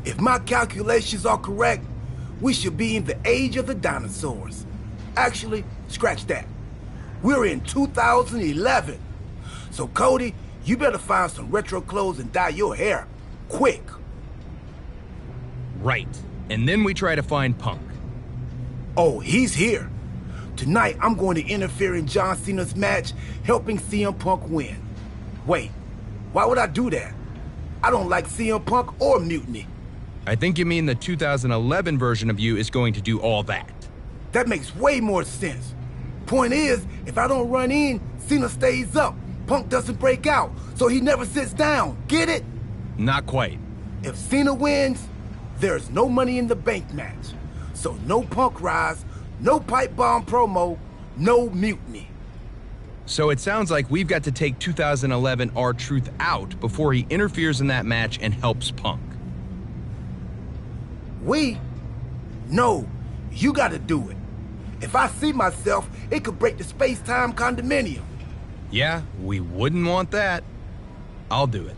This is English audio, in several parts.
If my calculations are correct, we should be in the age of the dinosaurs. Actually, scratch that. We're in 2011. So Cody, you better find some retro clothes and dye your hair. Quick. Right. And then we try to find Punk. Oh, he's here. Tonight, I'm going to interfere in John Cena's match, helping CM Punk win. Wait, why would I do that? I don't like CM Punk or Mutiny. I think you mean the 2011 version of you is going to do all that. That makes way more sense. Point is, if I don't run in, Cena stays up. Punk doesn't break out, so he never sits down. Get it? Not quite. If Cena wins, there's no Money in the Bank match. So no Punk rise, no pipe bomb promo, no Mutiny. So it sounds like we've got to take 2011 R-Truth out before he interferes in that match and helps Punk. We? No, you gotta do it. If I see myself, it could break the space-time condominium. Yeah, we wouldn't want that. I'll do it.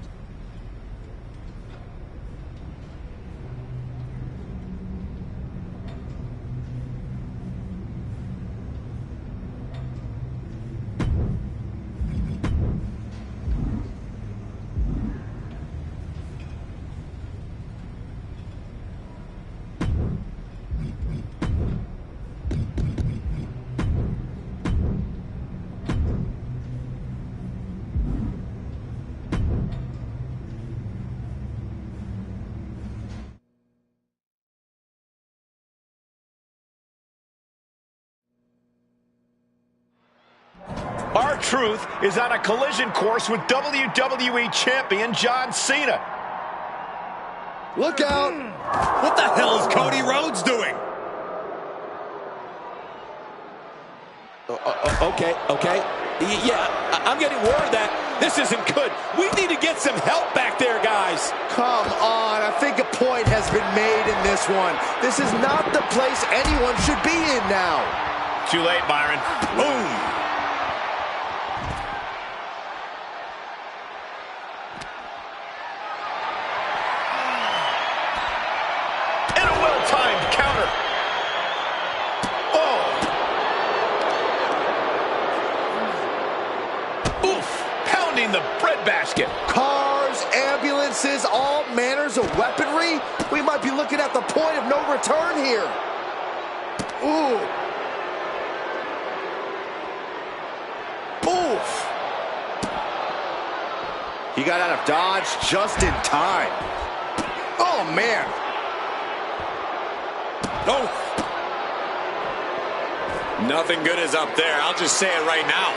R-Truth is on a collision course with WWE Champion John Cena. Look out! What the hell is Cody Rhodes doing? Okay. Yeah, I'm getting word that this isn't good. We need to get some help back there, guys. Come on, I think a point has been made in this one. This is not the place anyone should be in now. Too late, Byron. Boom! The breadbasket. Cars, ambulances, all manners of weaponry. We might be looking at the point of no return here. Ooh. Oof. He got out of dodge just in time. Oh, man. Oh. Nothing good is up there. I'll just say it right now.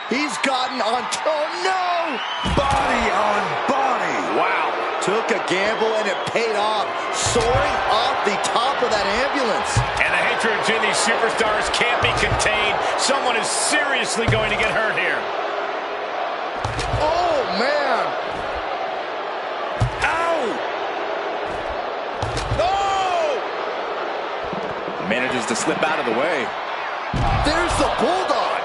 He's gotten on, oh no! Body on body. Wow. Took a gamble and it paid off. Soaring off the top of that ambulance. And the hatred between these superstars can't be contained. Someone is seriously going to get hurt here. Oh, man. Ow! Oh! Manages to slip out of the way. There's the Bulldog.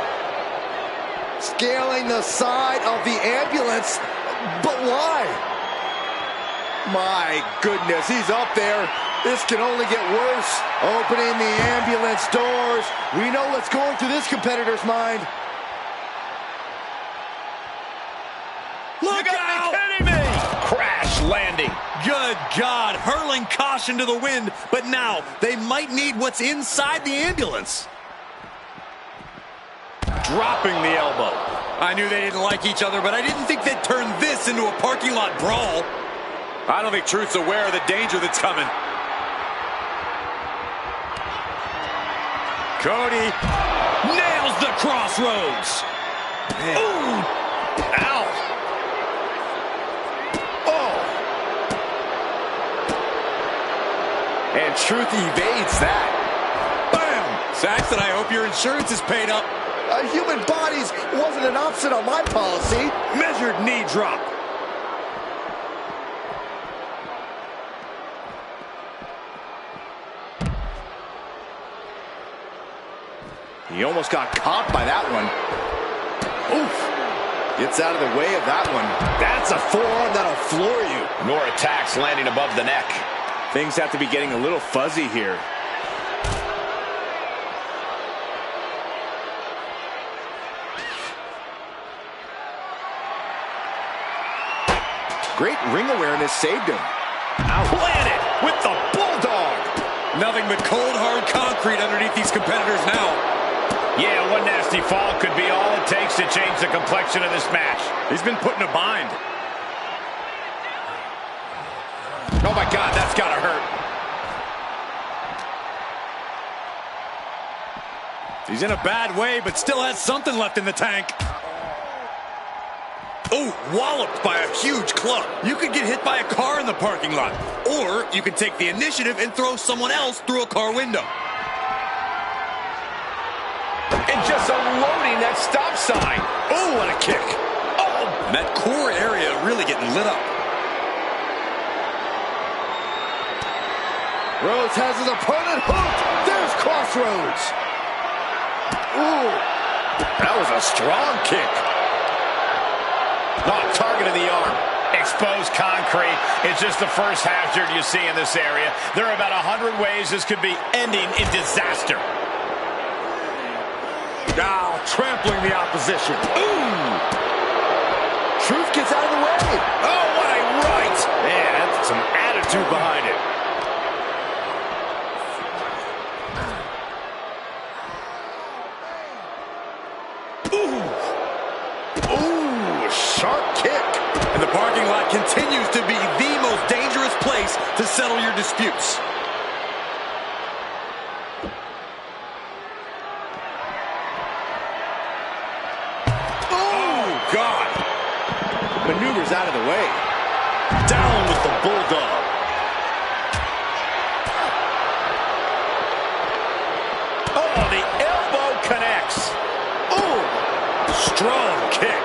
Scaling the side of the ambulance, but why? My goodness, he's up there. This can only get worse. Opening the ambulance doors. We know what's going through this competitor's mind. Look out! You gotta be kidding me! Crash landing. Good God, hurling caution to the wind, but now they might need what's inside the ambulance. Dropping the elbow. I knew they didn't like each other, but I didn't think they'd turn this into a parking lot brawl. I don't think Truth's aware of the danger that's coming. Cody nails the crossroads. Man. Ooh! Ow! Oh! And Truth evades that. Bam! Saxton, I hope your insurance is paid up. Human bodies wasn't an option on my policy. Measured knee drop. He almost got caught by that one. Oof. Gets out of the way of that one. That's a forearm that'll floor you. More attacks landing above the neck. Things have to be getting a little fuzzy here. Great ring awareness saved him. Planted with the bulldog. Nothing but cold, hard concrete underneath these competitors now. Yeah, one nasty fall could be all it takes to change the complexion of this match. He's been put in a bind. Oh my God, that's gotta hurt. He's in a bad way, but still has something left in the tank. Oh, walloped by a huge club. You could get hit by a car in the parking lot. Or you could take the initiative and throw someone else through a car window. And just unloading that stop sign. Oh, what a kick. Oh, that core area really getting lit up. Rhodes has his opponent hooked. There's Crossroads. Ooh, that was a strong kick. Not targeting the arm. Exposed concrete. It's just the first hazard you see in this area. There are about 100 ways this could be ending in disaster. Now trampling the opposition. Ooh. Truth gets out of the way. Oh, what a right. Man, that's some attitude behind it. Sharp kick. And the parking lot continues to be the most dangerous place to settle your disputes. Oh, God. Maneuvers out of the way. Down with the bulldog. Oh, the elbow connects. Oh, strong kick.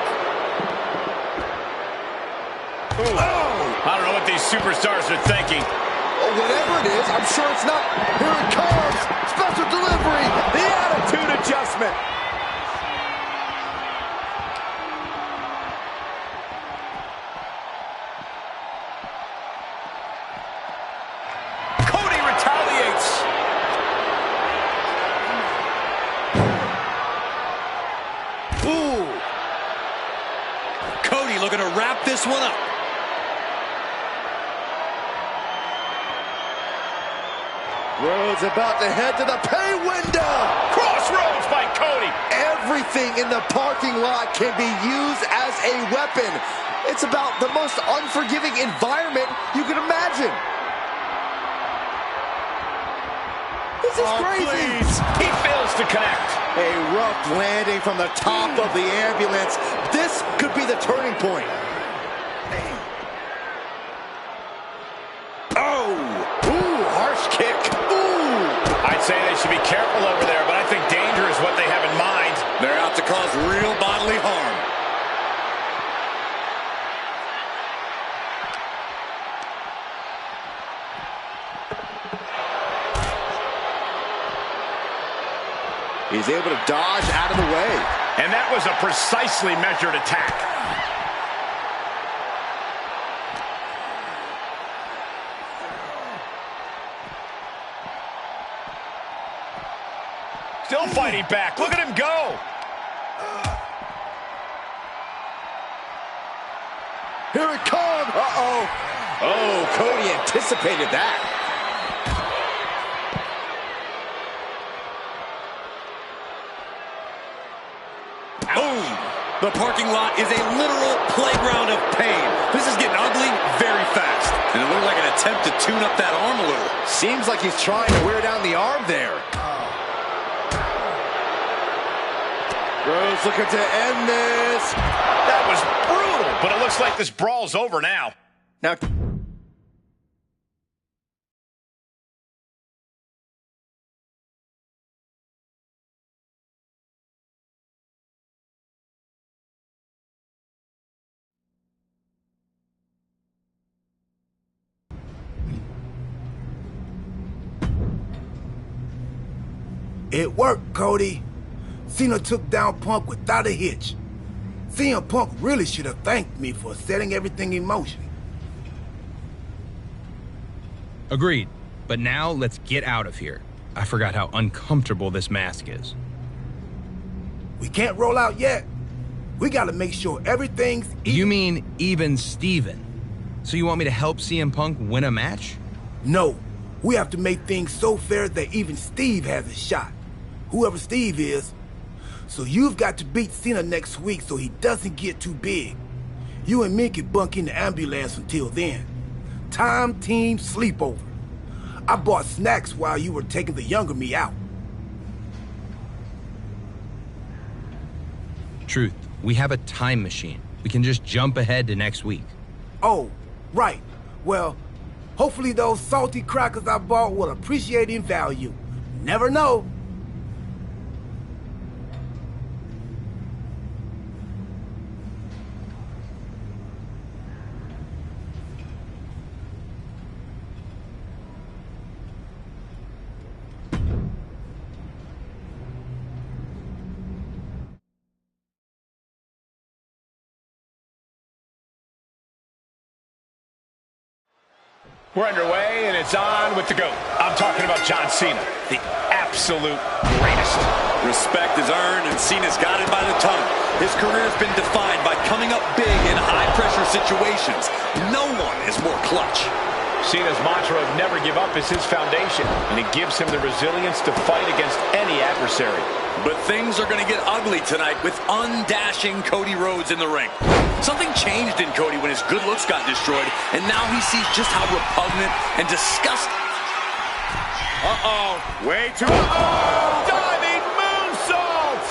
Ooh. I don't know what these superstars are thinking. Oh, whatever it is, I'm sure it's not. Here it comes. Special delivery. The attitude adjustment. Cody retaliates. Ooh. Cody looking to wrap this one up. Rhodes about to head to the pay window. Crossroads by Cody. Everything in the parking lot can be used as a weapon. It's about the most unforgiving environment you can imagine. This is crazy. Please. He fails to connect. A rough landing from the top of the ambulance. This could be the turning point. Oh, ooh, harsh kick. I'd say they should be careful over there, but I think danger is what they have in mind. They're out to cause real bodily harm. He's able to dodge out of the way. And that was a precisely measured attack. Still fighting back. Look at him go. Here it comes. Uh-oh. Oh, Cody anticipated that. Boom! The parking lot is a literal playground of pain. This is getting ugly very fast. And it looked like an attempt to tune up that arm a little. Seems like he's trying to wear down the arm there. Rhodes looking to end this. That was brutal, but it looks like this brawl's over now. Now, It worked, Cody. Cena took down Punk without a hitch. CM Punk really should have thanked me for setting everything in motion. Agreed. But now let's get out of here. I forgot how uncomfortable this mask is. We can't roll out yet. We gotta make sure everything's even. You mean even Steven? So you want me to help CM Punk win a match? No. We have to make things so fair that even Steve has a shot. Whoever Steve is. So you've got to beat Cena next week so he doesn't get too big. You and me can bunk in the ambulance until then. Time team sleepover. I bought snacks while you were taking the younger me out. Truth, we have a time machine. We can just jump ahead to next week. Oh, right. Well, hopefully those salty crackers I bought will appreciate in value. Never know. We're underway, and it's on with the GOAT. I'm talking about John Cena, the absolute greatest. Respect is earned, and Cena's got it by the tongue. His career has been defined by coming up big in high-pressure situations. No one is more clutch. Cena's mantra of never give up is his foundation, and it gives him the resilience to fight against any adversary. But things are going to get ugly tonight with undashing Cody Rhodes in the ring. Something changed in Cody when his good looks got destroyed, and now he sees just how repugnant and disgusting. Uh-oh. Way too... Diving moonsault!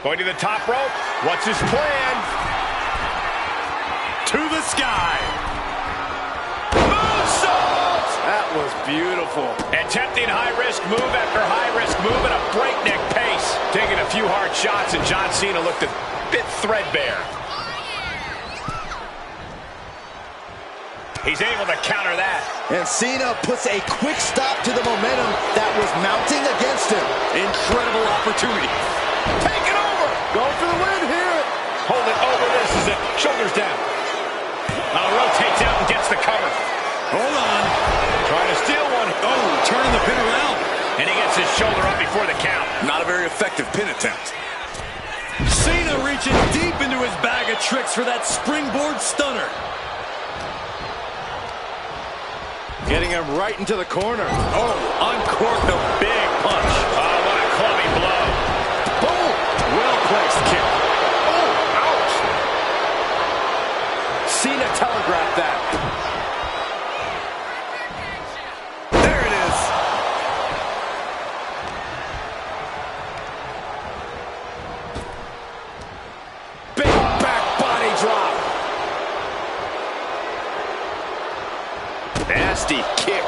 Going to the top rope. What's his plan? To the sky. Moonsault! That was beautiful. Attempting high-risk move after high-risk move at a breakneck pace. Taking a few hard shots, and John Cena looked a bit threadbare. He's able to counter that. And Cena puts a quick stop to the momentum that was mounting against him. Incredible opportunity. Take it over. Going for the win here. Hold it over. This is it. Shoulders down. Rotates out and gets the cover. Hold on. Trying to steal one. Oh, turning the pin around. And he gets his shoulder up before the count. Not a very effective pin attempt. Cena reaching deep into his bag of tricks for that springboard stunner. Getting him right into the corner. Oh, uncorked a big punch. Oh, what a clubbing blow. Boom. Well-placed kick. Oh, ouch. Cena telegraphed that. There it is. Big back body drop. Nasty kick.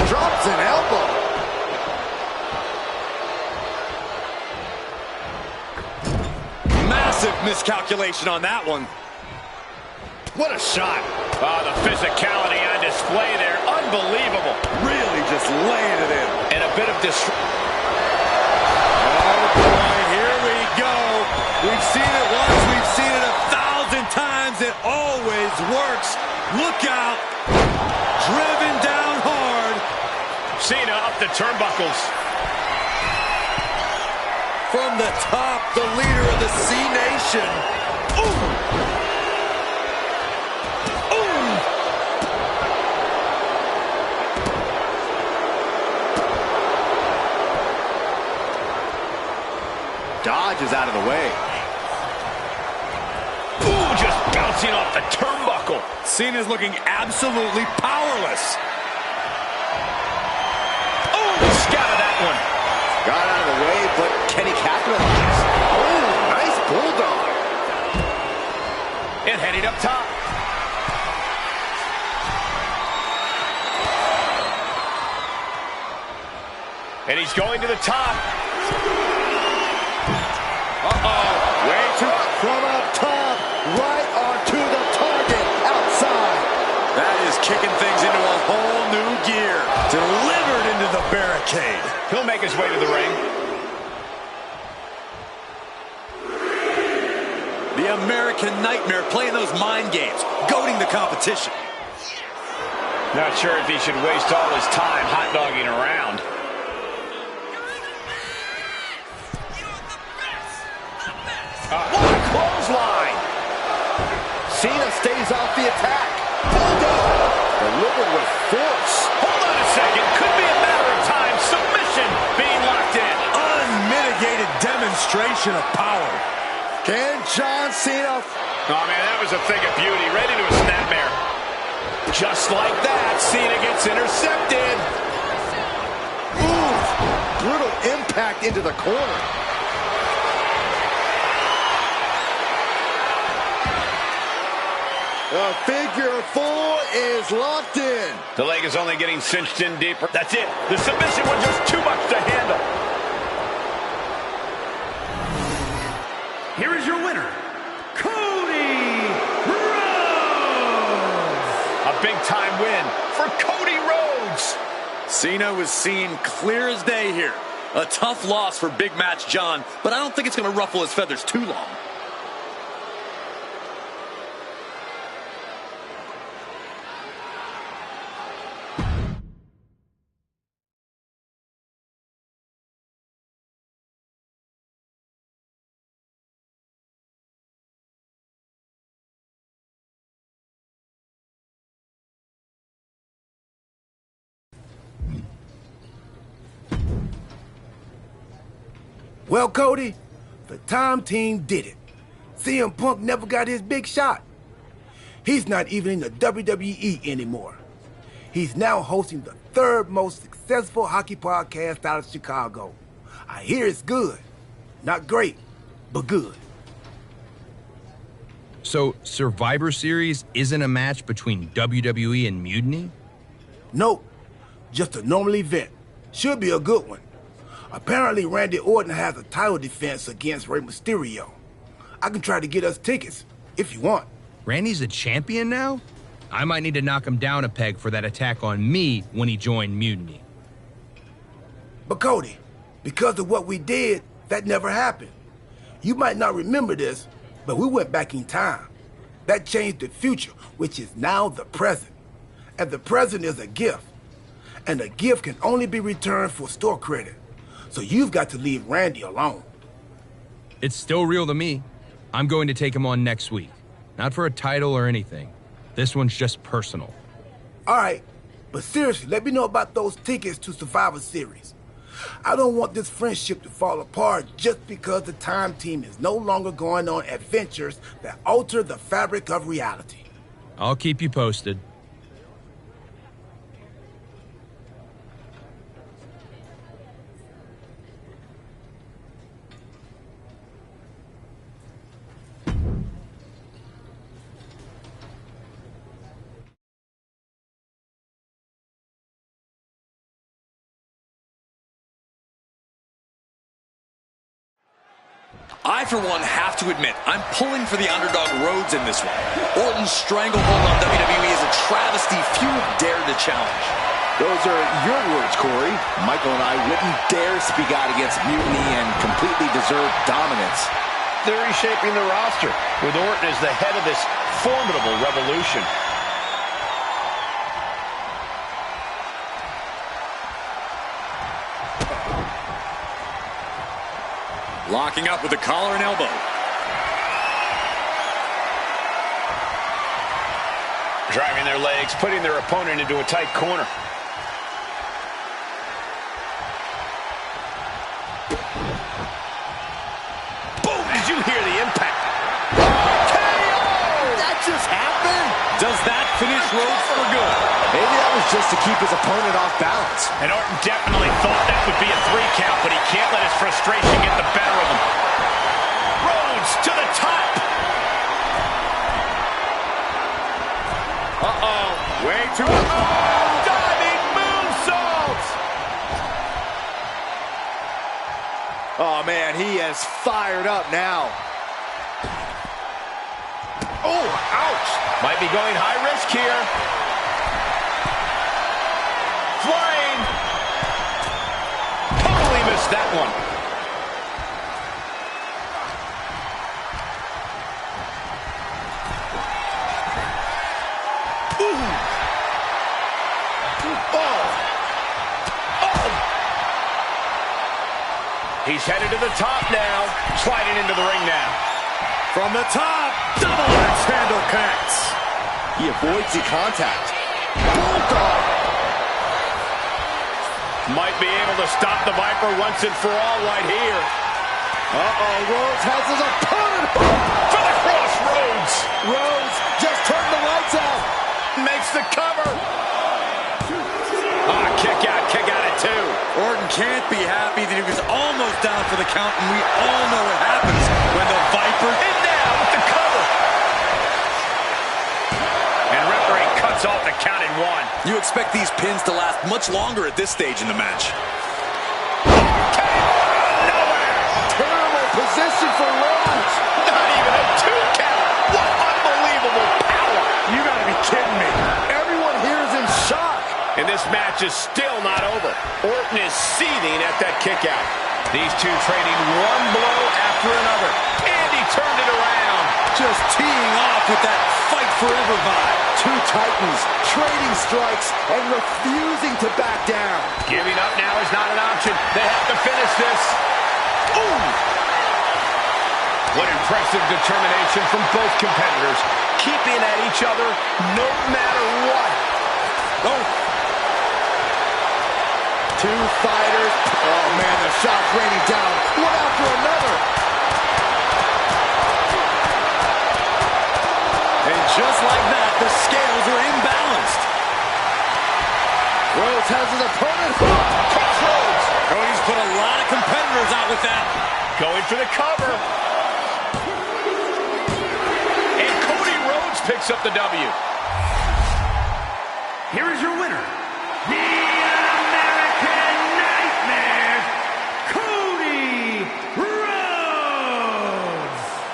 Drops an elbow. Massive miscalculation on that one. What a shot. Oh, the physicality on display there. Unbelievable. Really just laying it in. And a bit of Oh boy, here we go. We've seen it once, we've seen it 1,000 times. It always works. Look out. Driven down hard. Cena up the turnbuckles. From the top, the leader of the C Nation. Ooh. Ooh. Dodges out of the way. Ooh, just bouncing off the turnbuckle. Cena's looking absolutely powerless. Oh, scouted that one. Got out of the way, but can he capitalize? Oh, nice bulldog. And heading up top. And he's going to the top. Uh-oh. Way too... From up top, right onto the target outside. That is is kicking things into a whole new gear. Delivered into the barricade. He'll make his way to the ring. The American Nightmare playing those mind games, goading the competition. Not sure if he should waste all his time hot-dogging around. What a clothesline! Cena stays off the attack. Pulled up. Delivered with force. Hold on a second. Could be a matter of time. Submission being locked in. Unmitigated demonstration of power. Can John Cena... Oh, man, that was a thing of beauty. Right into a snapmare. Just like that, Cena gets intercepted. Ooh, brutal impact into the corner. The figure four is locked in. The leg is only getting cinched in deeper. That's it. The submission was just too much to handle. Here is your winner, Cody Rhodes. A big-time win for Cody Rhodes. Cena was seen clear as day here. A tough loss for Big Match John, but I don't think it's going to ruffle his feathers too long. Well, Cody, the Time Team did it. CM Punk never got his big shot. He's not even in the WWE anymore. He's now hosting the third most successful hockey podcast out of Chicago. I hear it's good. Not great, but good. So, Survivor Series isn't a match between WWE and Mutiny? Nope, just a normal event. Should be a good one. Apparently, Randy Orton has a title defense against Rey Mysterio. I can try to get us tickets, if you want. Randy's a champion now? I might need to knock him down a peg for that attack on me when he joined Mutiny. But Cody, because of what we did, that never happened. You might not remember this, but we went back in time. That changed the future, which is now the present. And the present is a gift. And a gift can only be returned for store credit. So you've got to leave Randy alone. It's still real to me. I'm going to take him on next week. Not for a title or anything. This one's just personal. All right, but seriously, let me know about those tickets to Survivor Series. I don't want this friendship to fall apart just because the Time Team is no longer going on adventures that alter the fabric of reality. I'll keep you posted. I, for one, have to admit, I'm pulling for the underdog Rhodes in this one. Orton's stranglehold on WWE is a travesty few have dared to challenge. Those are your words, Corey. Michael and I wouldn't dare speak out against Mutiny and completely deserve dominance. They're reshaping the roster with Orton as the head of this formidable revolution. Locking up with the collar and elbow. Driving their legs, putting their opponent into a tight corner. Boom! Did you hear the impact? That just happened? Does that finish Rhodes for good? Maybe that was just to keep his opponent off balance. And Orton definitely thought that would be a 3 count, but he can't let his frustration get the better of him. Rhodes to the top. Uh-oh. Way too... Diving moonsault. Oh, man, he is fired up now. Oh, ouch. Might be going high risk here. that one. He's headed to the top now, sliding into the ring now. From the top, double axe handle connects. He avoids the contact. Bulldog. Might be able to stop the Viper once and for all right here. Rhodes has his opponent. For the crossroads. Rhodes just turned the lights out. Makes the cover. Kick out at 2. Orton can't be happy that he was almost down for the count, and we all know what happens when the Viper... And now with the cover. And referee cuts off the count in 1. You expect these pins to last much longer at this stage in the match. Terrible position for Rhodes. Not even a 2 count. What unbelievable power. You gotta be kidding me. Everyone here is in shock. And this match is still not over. Orton is seething at that kick out. These two trading one blow after another. And he turned it around. Just teeing off with that fight forever vibe. Two titans trading strikes and refusing to back down. Giving up now is not an option. They have to finish this. Ooh! What impressive determination from both competitors. Keeping at each other no matter what. Oh! Two fighters. Oh, man, the shots raining down, one after another. And just like that, the scales are imbalanced. Rhodes has his opponent. Crossroads. Cody's put a lot of competitors out with that. Going for the cover. And Cody Rhodes picks up the W. Here is your winner, the American Nightmare, Cody Rhodes.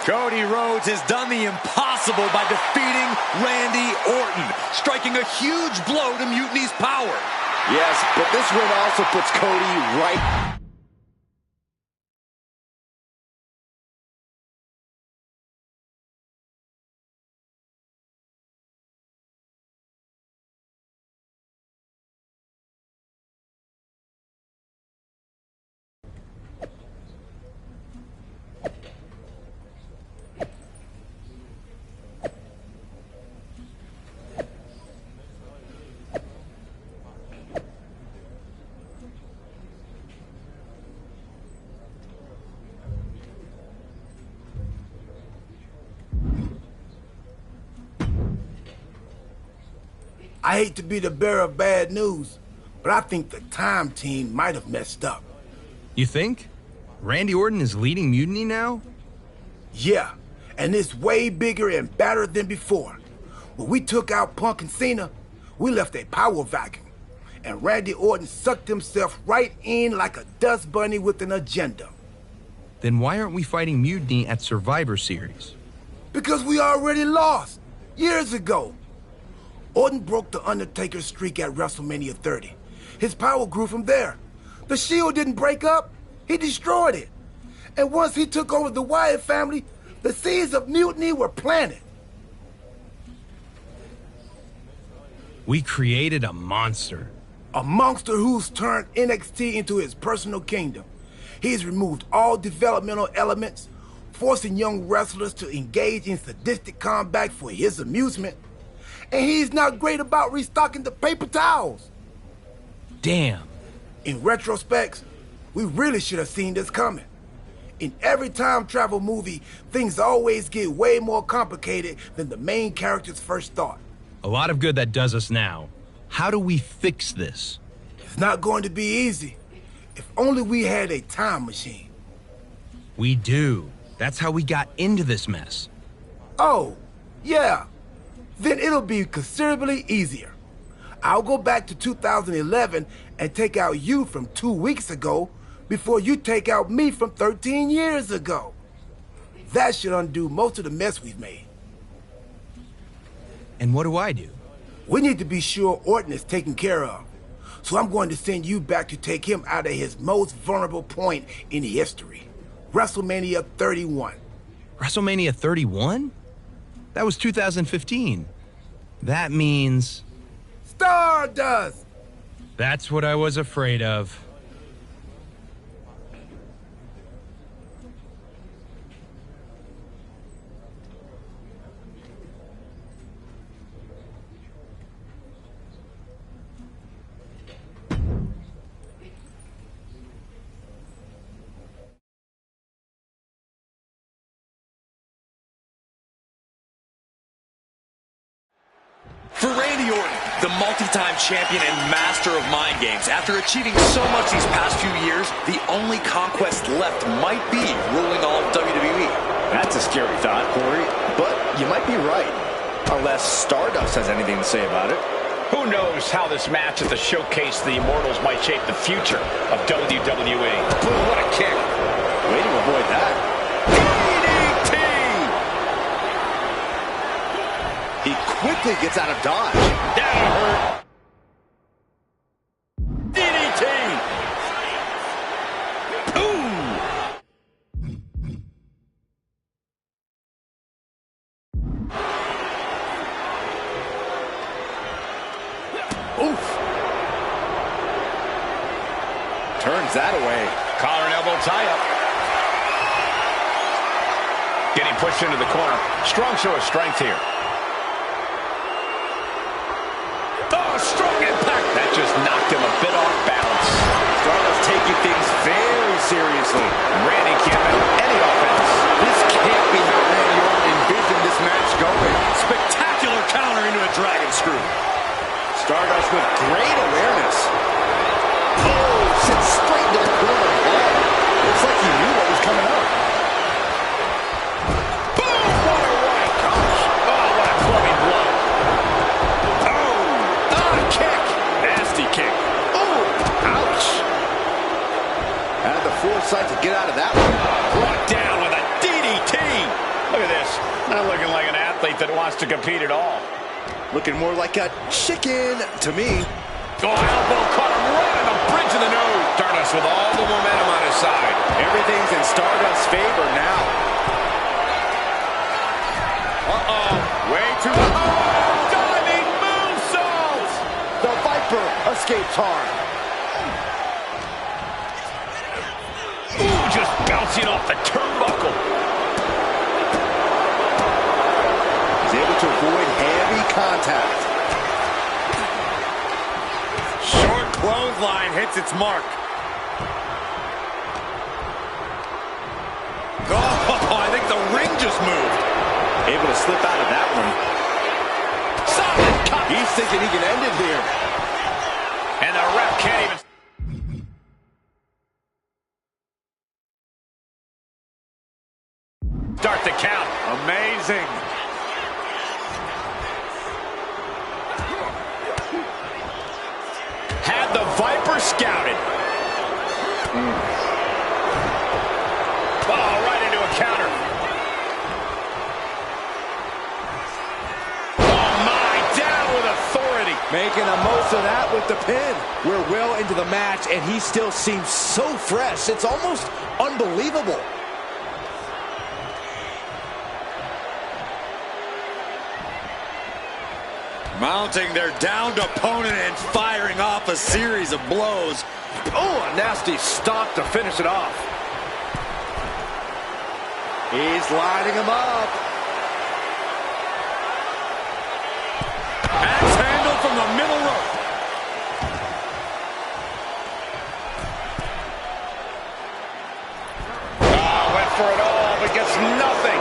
Cody Rhodes has done the impossible by defeating Randy Orton, striking a huge blow to Mutiny's power. Yes, but this win also puts Cody right... I hate to be the bearer of bad news, but I think the Time Team might have messed up. You think? Randy Orton is leading Mutiny now? Yeah, and it's way bigger and badder than before. When we took out Punk and Cena, we left a power vacuum, and Randy Orton sucked himself right in like a dust bunny with an agenda. Then why aren't we fighting Mutiny at Survivor Series? Because we already lost, years ago. Orton broke the Undertaker's streak at WrestleMania 30. His power grew from there. The Shield didn't break up, he destroyed it. And once he took over the Wyatt family, the seeds of mutiny were planted. We created a monster. A monster who's turned NXT into his personal kingdom. He's removed all developmental elements, forcing young wrestlers to engage in sadistic combat for his amusement. And he's not great about restocking the paper towels. Damn. In retrospect, we really should have seen this coming. In every time travel movie, things always get way more complicated than the main characters first thought. A lot of good that does us now. How do we fix this? It's not going to be easy. If only we had a time machine. We do. That's how we got into this mess. Oh, yeah. Then it'll be considerably easier. I'll go back to 2011 and take out you from 2 weeks ago before you take out me from 13 years ago. That should undo most of the mess we've made. And what do I do? We need to be sure Orton is taken care of. So I'm going to send you back to take him out of his most vulnerable point in history. WrestleMania 31. WrestleMania 31? That was 2015. That means... Stardust! That's what I was afraid of. For Randy Orton, the multi-time champion and master of mind games, after achieving so much these past few years, the only conquest left might be ruling all of WWE. That's a scary thought, Corey, but you might be right. Unless Stardust has anything to say about it. Who knows how this match at the Showcase of the Immortals might shape the future of WWE. Boom, what a kick. Way to avoid that. He quickly gets out of dodge. That'll hurt. DDT. Oof. Turns that away. Collar and elbow tie-up. Getting pushed into the corner. Strong show of strength here. Oh, strong impact. That just knocked him a bit off balance. Stardust taking things very seriously. Randy can't have any offense. This can't be how Randy Orton envisioned this match going. Spectacular counter into a dragon screw. Stardust with great awareness. Oh, sent straight into the corner. Looks like he knew what was coming up. Boom! What a right. Gosh. Oh, what a clubbing blow. Kick. Nasty kick. Oh, ouch. Had the foresight to get out of that one. Brought down with a DDT. Look at this. Not looking like an athlete that wants to compete at all. Looking more like a chicken to me. Oh, elbow caught him right on the bridge of the nose. Stardust with all the momentum on his side. Everything's in Stardust's favor now. Uh-oh. Way too high. Diving moonsault. The Viper escapes hard. Ooh, just bouncing off the turnbuckle. He's able to avoid heavy contact. Short clothesline hits its mark. Oh, I think the ring just moved. Able to slip out of that one. Solid cut. He's thinking he can end it here. And the ref can't even... start the count. Amazing. Had the Viper scouted. Oh, right into a counter. Oh, my, down with authority. Making the most of that with the pin. We're well into the match, and he still seems so fresh. It's almost unbelievable. Mounting their downed opponent and firing off a series of blows. Oh, a nasty stomp to finish it off. He's lining him up. Axe handle from the middle rope. Went for it all, but gets nothing.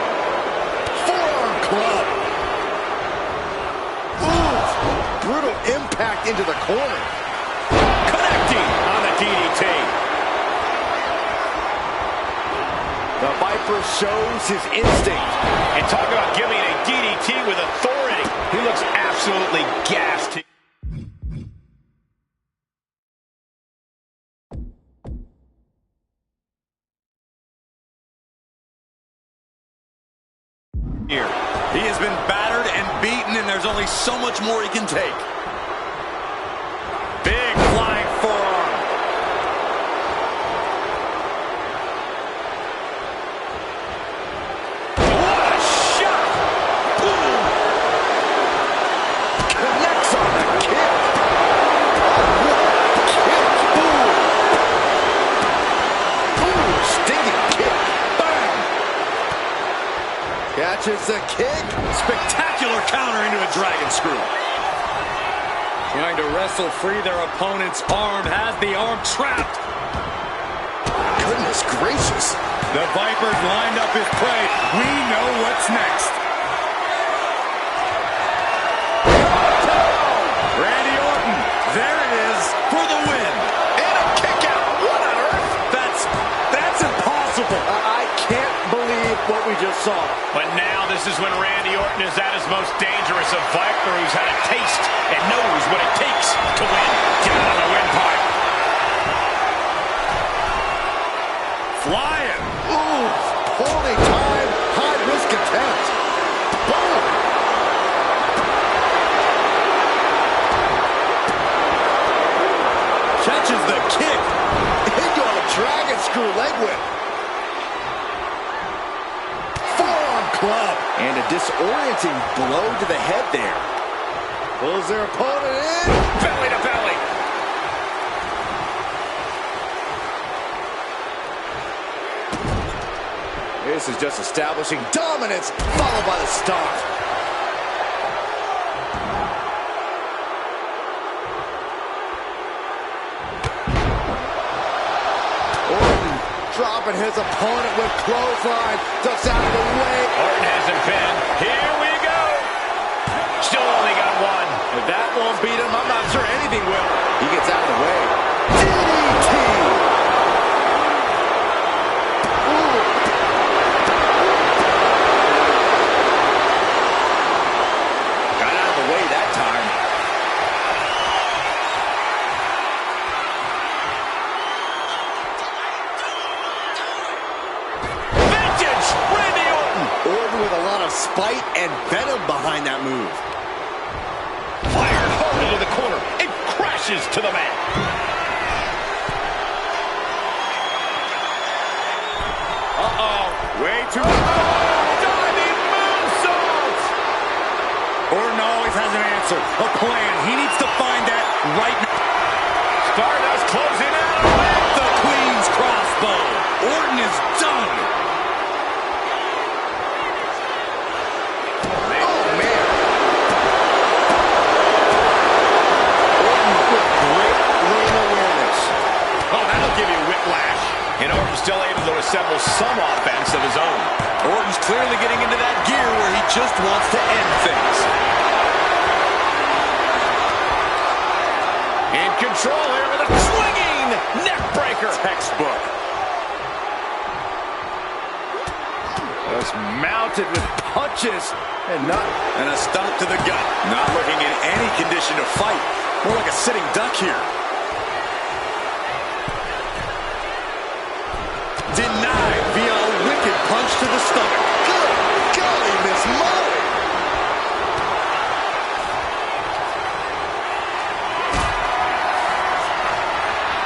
Forearm club. Ooh, brutal impact into the corner. Connecting on the DDT. The Viper shows his instinct. And talk about giving a DDT with authority. He looks absolutely gassed. Here. He has been battered and beaten, and there's only so much more he can take. Big fly There's the kick. Spectacular counter into a dragon screw. Trying to wrestle free their opponent's arm. Has the arm trapped. Goodness gracious. The Viper's lined up his prey. We know what's next. Randy Orton. There it is for the win. And a kick out. What on earth? That's impossible. I can't believe what we just saw. But now this is when Randy Orton is at his most dangerous. A Viper who's had a taste and knows what it takes to win. Get on the windpipe. Flying. Ooh, poorly timed, high-risk attempt. Boom. Catches the kick. Into a dragon screw leg whip. Forearm club. And a disorienting blow to the head there. Pulls their opponent in. Belly to belly. This is just establishing dominance, followed by the stomp. Orton dropping his opponent with clothesline. Ducks out of the way. Orton has him pinned. Here we go. Still only got one. If that won't beat him, I'm not sure anything will. He gets out of the way. DDT. Spite and venom behind that move. Fired hard into the corner and crashes to the mat. Uh-oh. Way too diving moonsault. Orton always has an answer, a plan. He needs to find that right now. Stardust closing out with the Queen's crossbow. Orton is done. And Orton's still able to assemble some offense of his own. Orton's clearly getting into that gear where he just wants to end things. In control here with a swinging neck breaker. Textbook. Just mounted with punches and a stomp to the gut. Not looking in any condition to fight. More like a sitting duck here. Denied via a wicked punch to the stomach. Good golly, Miss Molly.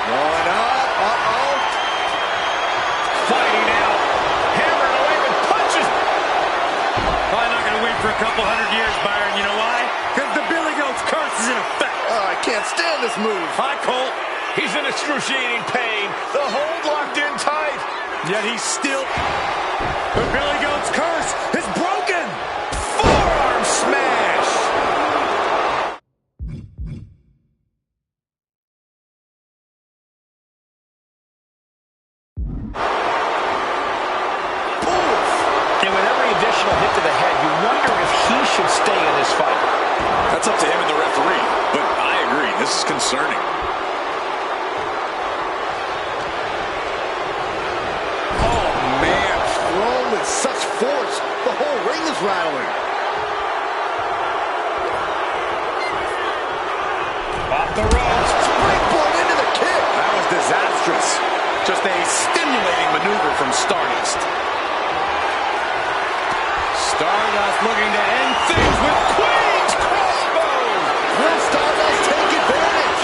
Going up. Uh-oh. Fighting out. Hammering away with punches. Probably not going to win for a couple hundred years, Byron. You know why? Because the Billy Goat's curse is in effect. Oh, I can't stand this move. Hi, Colt. He's in excruciating pain. The hold locked in tight. Yet he's still... The Billy Goat's curse is broken! Forearm smash! And with every additional hit to the head, you wonder if he should stay in this fight. That's up to him and the referee. But I agree, this is concerning. Such force, the whole ring is rattling. Off the ropes. Springboard into the kick. That was disastrous. Just a stimulating maneuver from Stardust. Stardust looking to end things with Queen's crossbow. Will Stardust take advantage?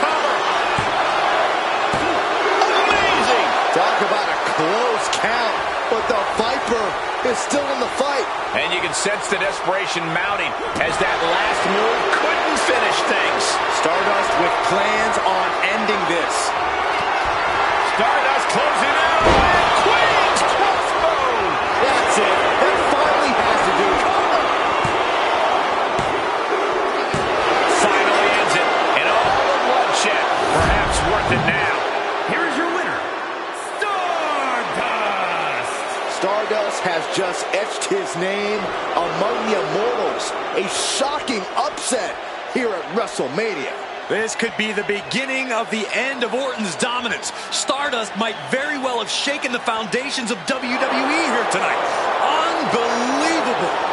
Cover. Amazing. Talk about a close count. But the Viper is still in the fight. And you can sense the desperation mounting as that last move couldn't finish things. Stardust with plans on ending this. Stardust closing out with Queen's crossbow. That's it. That final just etched his name among the immortals. A shocking upset here at WrestleMania. This could be the beginning of the end of Orton's dominance. Stardust might very well have shaken the foundations of WWE here tonight. Unbelievable.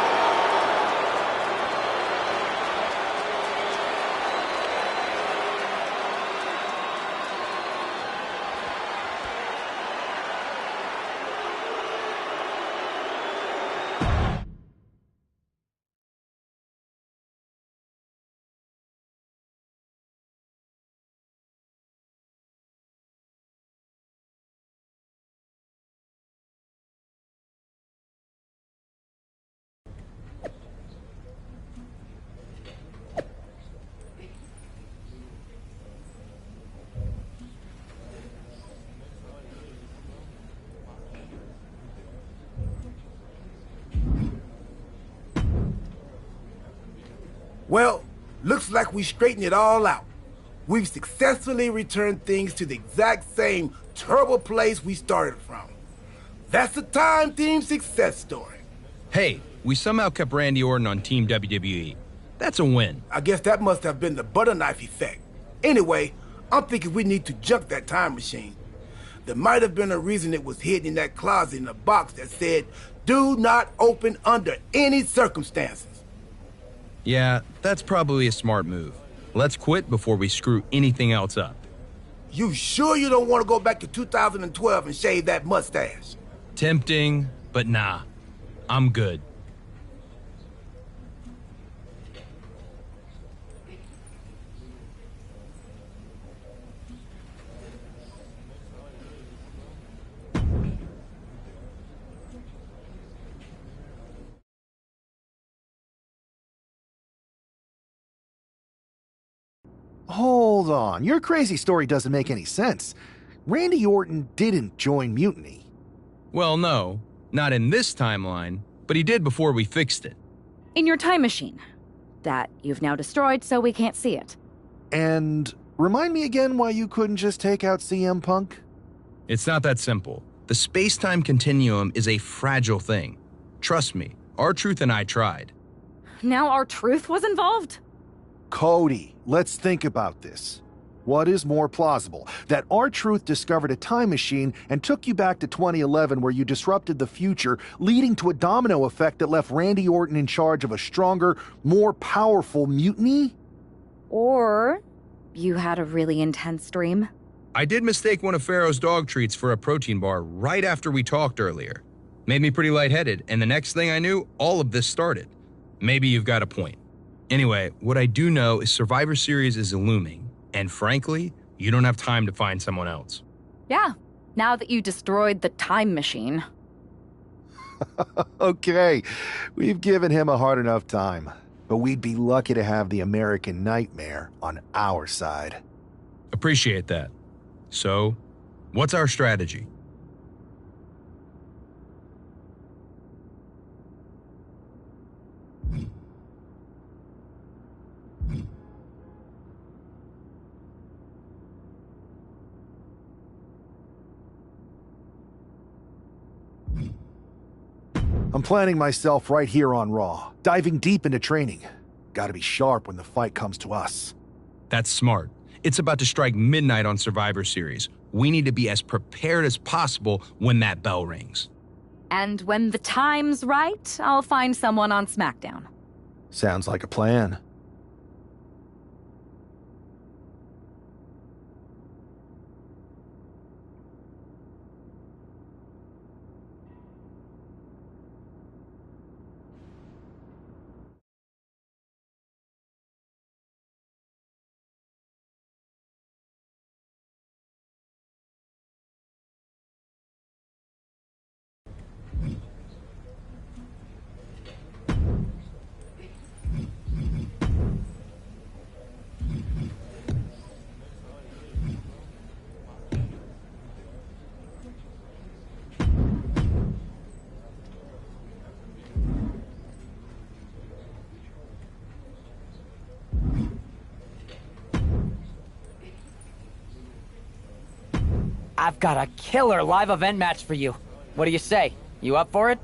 Well, looks like we straightened it all out. We've successfully returned things to the exact same terrible place we started from. That's the Time Team success story. Hey, we somehow kept Randy Orton on Team WWE. That's a win. I guess that must have been the butter knife effect. Anyway, I'm thinking we need to junk that time machine. There might have been a reason it was hidden in that closet in a box that said, "Do not open under any circumstances." Yeah, that's probably a smart move. Let's quit before we screw anything else up. You sure you don't want to go back to 2012 and shave that mustache? Tempting, but nah. I'm good. Hold on, your crazy story doesn't make any sense. Randy Orton didn't join Mutiny. Well, no, not in this timeline, but he did before we fixed it. In your time machine. That you've now destroyed so we can't see it. And remind me again why you couldn't just take out CM Punk? It's not that simple. The space-time continuum is a fragile thing. Trust me, R-Truth and I tried. Now R-Truth was involved? Cody, let's think about this. What is more plausible? That R-Truth discovered a time machine and took you back to 2011 where you disrupted the future, leading to a domino effect that left Randy Orton in charge of a stronger, more powerful Mutiny? Or you had a really intense dream? I did mistake one of Pharaoh's dog treats for a protein bar right after we talked earlier. Made me pretty lightheaded, and the next thing I knew, all of this started. Maybe you've got a point. Anyway, what I do know is Survivor Series is looming, and frankly, you don't have time to find someone else. Yeah, now that you destroyed the time machine. Okay, we've given him a hard enough time, but we'd be lucky to have the American Nightmare on our side. Appreciate that. So, what's our strategy? I'm planning myself right here on Raw, diving deep into training. Gotta be sharp when the fight comes to us. That's smart. It's about to strike midnight on Survivor Series. We need to be as prepared as possible when that bell rings. And when the time's right, I'll find someone on SmackDown. Sounds like a plan. I've got a killer live event match for you. What do you say? You up for it?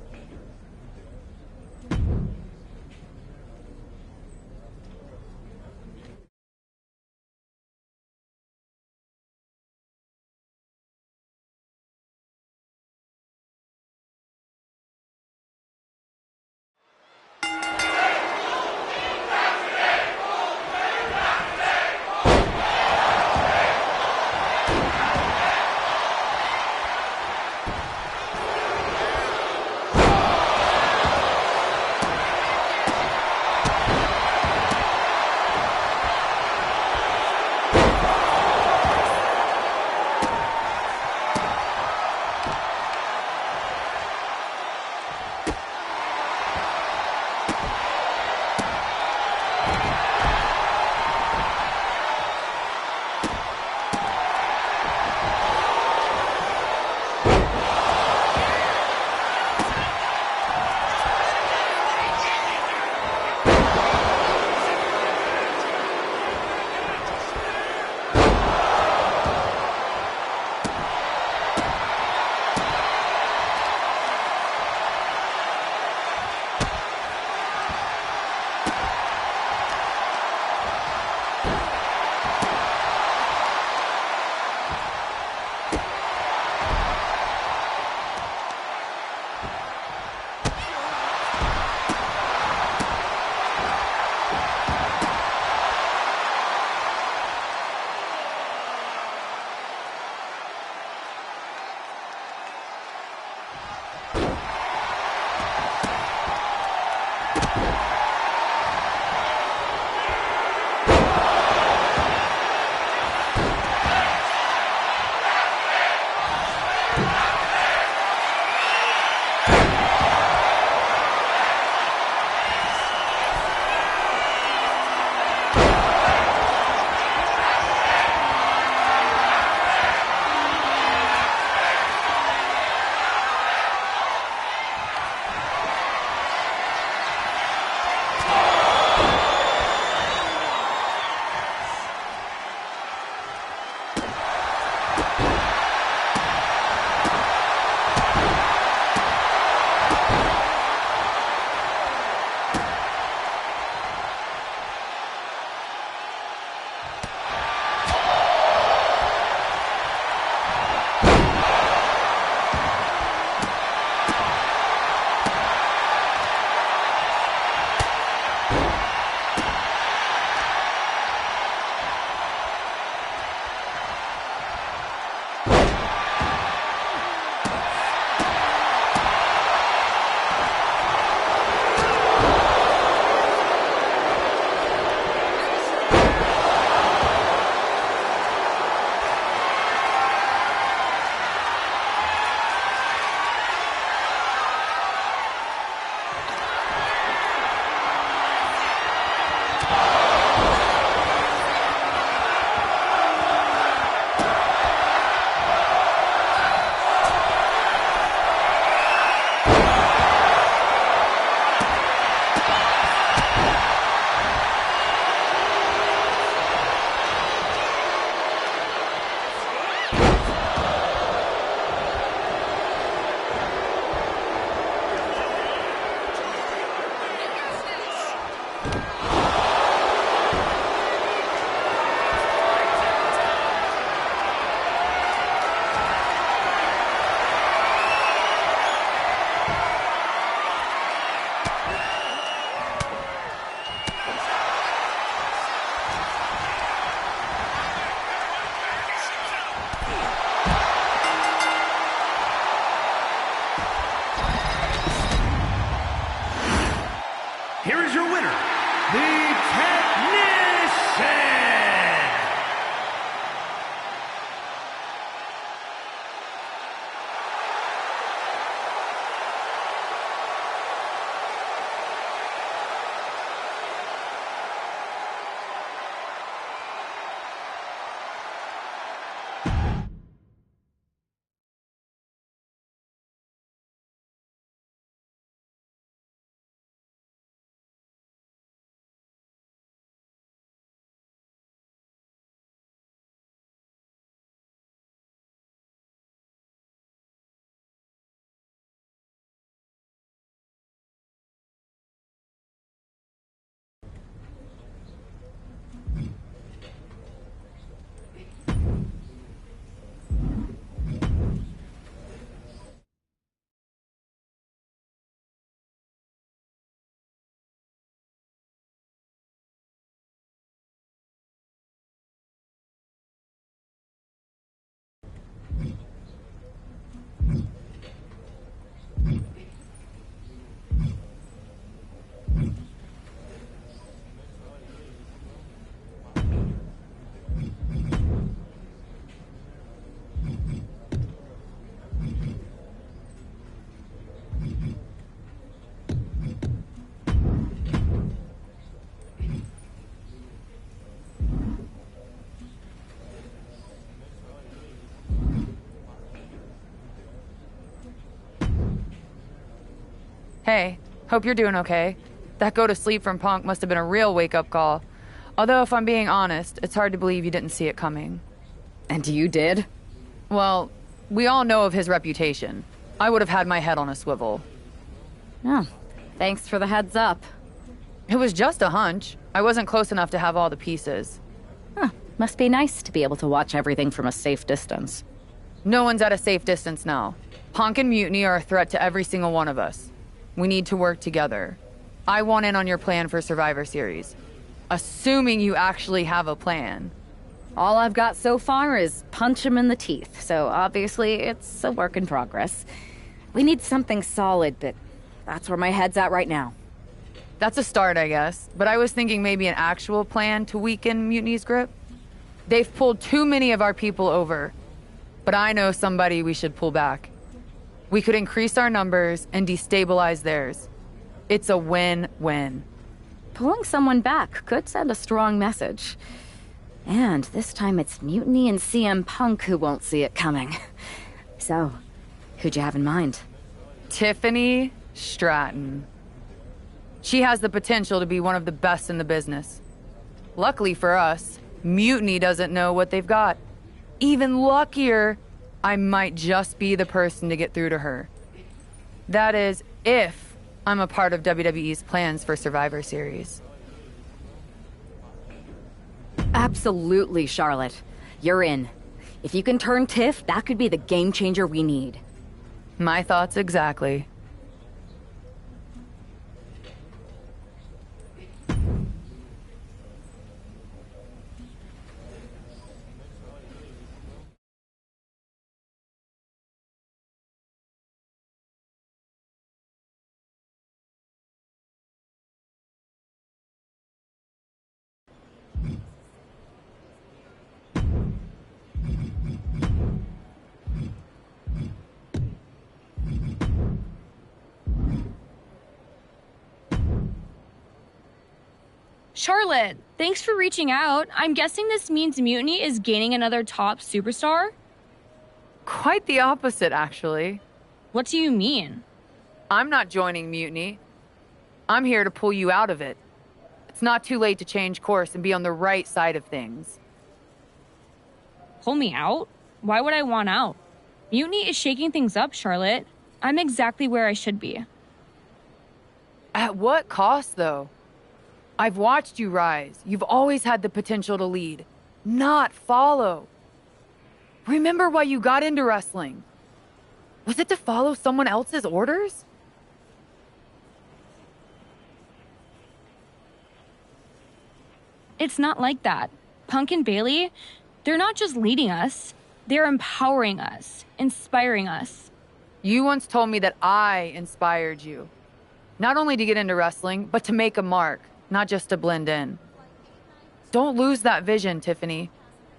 Hey, hope you're doing okay. That go to sleep from Punk must have been a real wake-up call. Although, if I'm being honest, it's hard to believe you didn't see it coming. And you did? Well, we all know of his reputation. I would have had my head on a swivel. Oh, thanks for the heads up. It was just a hunch. I wasn't close enough to have all the pieces. Huh, must be nice to be able to watch everything from a safe distance. No one's at a safe distance now. Punk and Mutiny are a threat to every single one of us. We need to work together. I want in on your plan for Survivor Series. Assuming you actually have a plan. All I've got so far is punch him in the teeth, so obviously it's a work in progress. We need something solid, but that's where my head's at right now. That's a start, I guess. But I was thinking maybe an actual plan to weaken Mutiny's grip. They've pulled too many of our people over. But I know somebody we should pull back. We could increase our numbers and destabilize theirs. It's a win-win. Pulling someone back could send a strong message. And this time it's Mutiny and CM Punk who won't see it coming. So, who'd you have in mind? Tiffany Stratton. She has the potential to be one of the best in the business. Luckily for us, Mutiny doesn't know what they've got. Even luckier, I might just be the person to get through to her. That is, if I'm a part of WWE's plans for Survivor Series. Absolutely, Charlotte. You're in. If you can turn Tiff, that could be the game changer we need. My thoughts exactly. Charlotte, thanks for reaching out. I'm guessing this means Mutiny is gaining another top superstar? Quite the opposite, actually. What do you mean? I'm not joining Mutiny. I'm here to pull you out of it. It's not too late to change course and be on the right side of things. Pull me out? Why would I want out? Mutiny is shaking things up, Charlotte. I'm exactly where I should be. At what cost, though? I've watched you rise. You've always had the potential to lead, not follow. Remember why you got into wrestling? Was it to follow someone else's orders? It's not like that. Punk and Bailey, they're not just leading us. They're empowering us, inspiring us. You once told me that I inspired you. Not only to get into wrestling, but to make a mark. Not just to blend in. Don't lose that vision, Tiffany.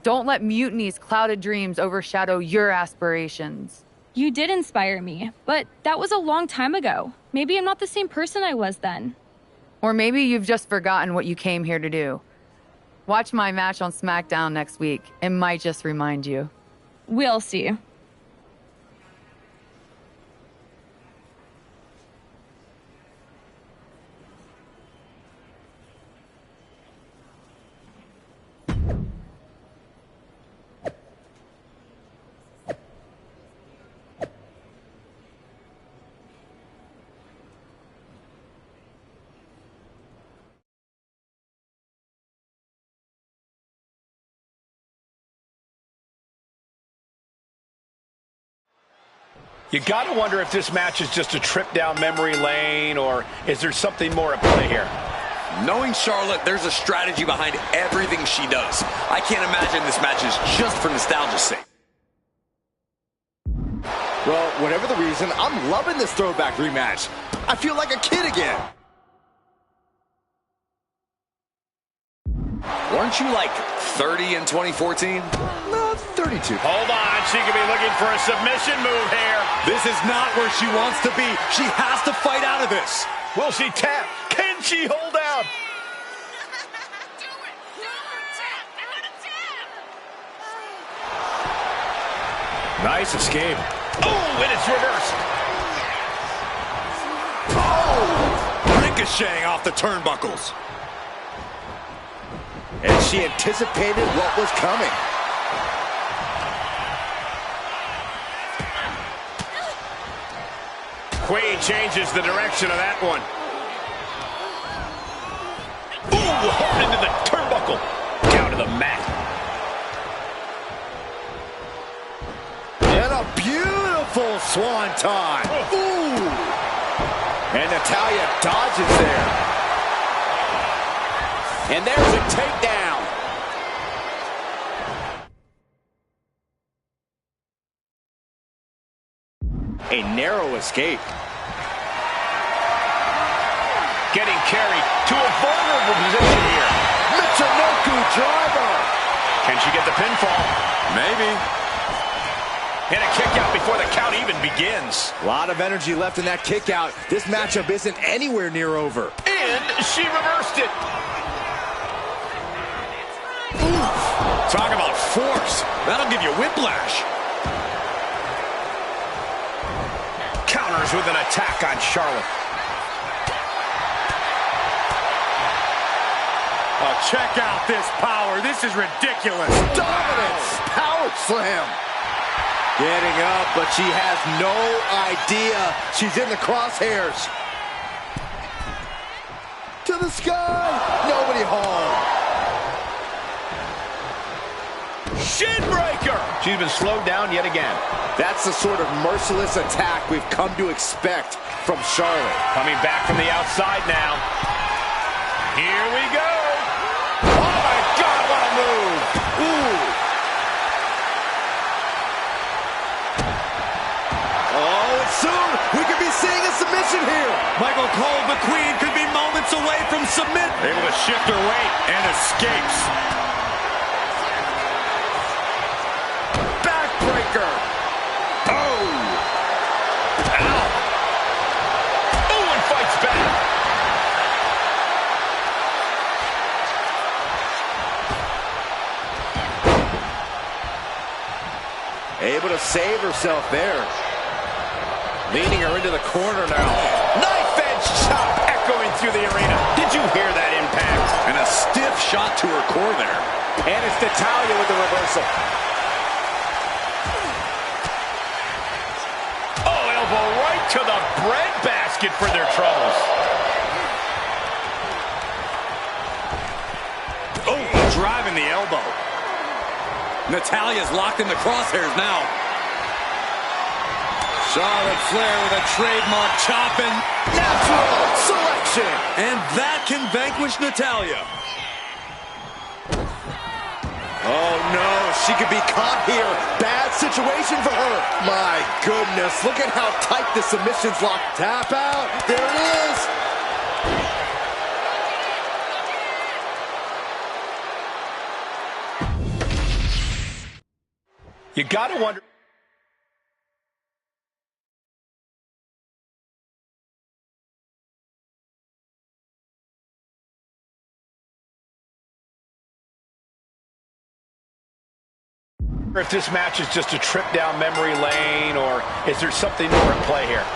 Don't let Mutiny's clouded dreams overshadow your aspirations. You did inspire me, but that was a long time ago. Maybe I'm not the same person I was then. Or maybe you've just forgotten what you came here to do. Watch my match on SmackDown next week. It might just remind you. We'll see. You got to wonder if this match is just a trip down memory lane, or is there something more at play here? Knowing Charlotte, there's a strategy behind everything she does. I can't imagine this match is just for nostalgia's sake. Well, whatever the reason, I'm loving this throwback rematch. I feel like a kid again. Weren't you like 30 in 2014? No, 32. Hold on, she could be looking for a submission move here. This is not where she wants to be. She has to fight out of this. Will she tap? Can she hold out? Nice escape. Oh, and it's reversed. Oh! Ricocheting off the turnbuckles. And she anticipated what was coming. Queen changes the direction of that one. Ooh, hard into the turnbuckle. Down to the mat. And a beautiful swanton. Ooh. And Natalya dodges there. And there's a takedown. A narrow escape. Getting carried to a vulnerable position here. Michinoku driver. Can she get the pinfall? Maybe. And a kick out before the count even begins. A lot of energy left in that kick out. This matchup isn't anywhere near over. And she reversed it. Talk about force. That'll give you whiplash. Counters with an attack on Charlotte. Oh, check out this power. This is ridiculous. Dominance. Power slam. Getting up, but she has no idea she's in the crosshairs. To the sky. Nobody home. Shin breaker. She's been slowed down yet again. That's the sort of merciless attack we've come to expect from Charlotte. Coming back from the outside now. Here we go. Oh, my God, what a move. Ooh. Oh, and soon we could be seeing a submission here. Michael Cole, the Queen, could be moments away from submit. Able to shift her weight and escapes. Backbreaker. Oh. Ow. Oh, and fights back. Able to save herself there. Leading her into the corner now. Knife edge chop echoing through the arena. Did you hear that impact? And a stiff shot to her core there. And it's Natalya with the reversal. Oh, elbow right to the breadbasket for their troubles. Oh, driving the elbow. Natalya's locked in the crosshairs now. Charlotte Flair with a trademark chopping. Natural selection. And that can vanquish Natalya. Oh, no. She could be caught here. Bad situation for her. My goodness. Look at how tight the submission's locked. Tap out. There it is. You gotta wonder. If this match is just a trip down memory lane, or is there something more at play here?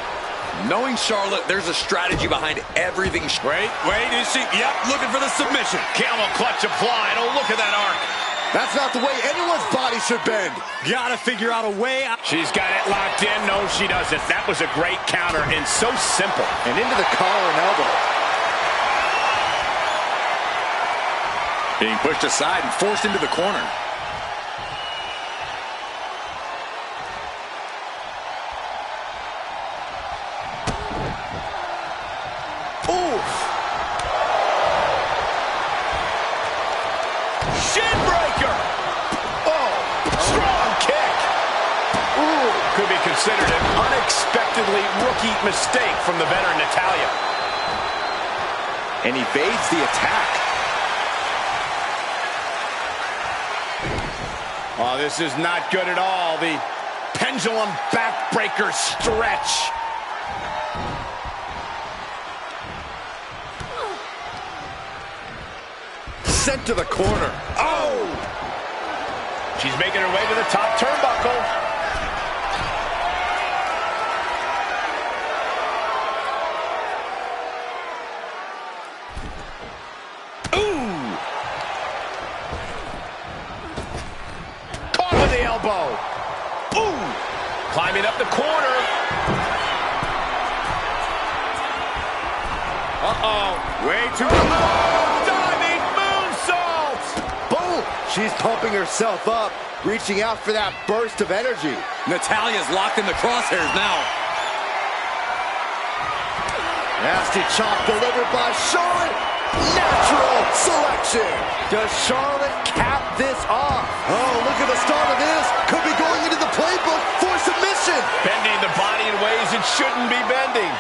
Knowing Charlotte, there's a strategy behind everything. Wait, is she? Yep, looking for the submission. Camel clutch applied. Oh, look at that arc. That's not the way anyone's body should bend. Gotta figure out a way out. She's got it locked in. No, she doesn't. That was a great counter and so simple. And into the collar and elbow. Being pushed aside and forced into the corner. Considered an unexpectedly rookie mistake from the veteran Natalya. And evades the attack. Oh, this is not good at all. The pendulum backbreaker stretch. Sent to the corner. Oh! She's making her way to the top turnbuckle. the elbow. Ooh! Climbing up the corner. Uh-oh. Way too low. Diving moonsault. Boom! She's pumping herself up, reaching out for that burst of energy. Natalia's locked in the crosshairs now. Nasty chop delivered by Charlotte. Natural selection. Does Charlotte cap this off? Oh, look at the start of this. Could be going into the playbook for submission. Bending the body in ways it shouldn't be bending.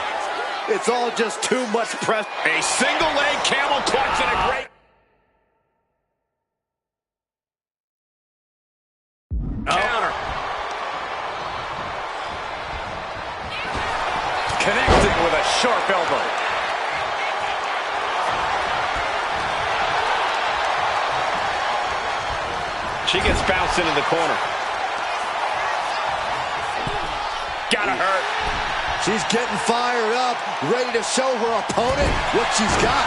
It's all just too much press. A single leg camel clutch and a great... counter. Connecting with a sharp elbow. She gets bounced into the corner. Gotta hurt. She's getting fired up, ready to show her opponent what she's got.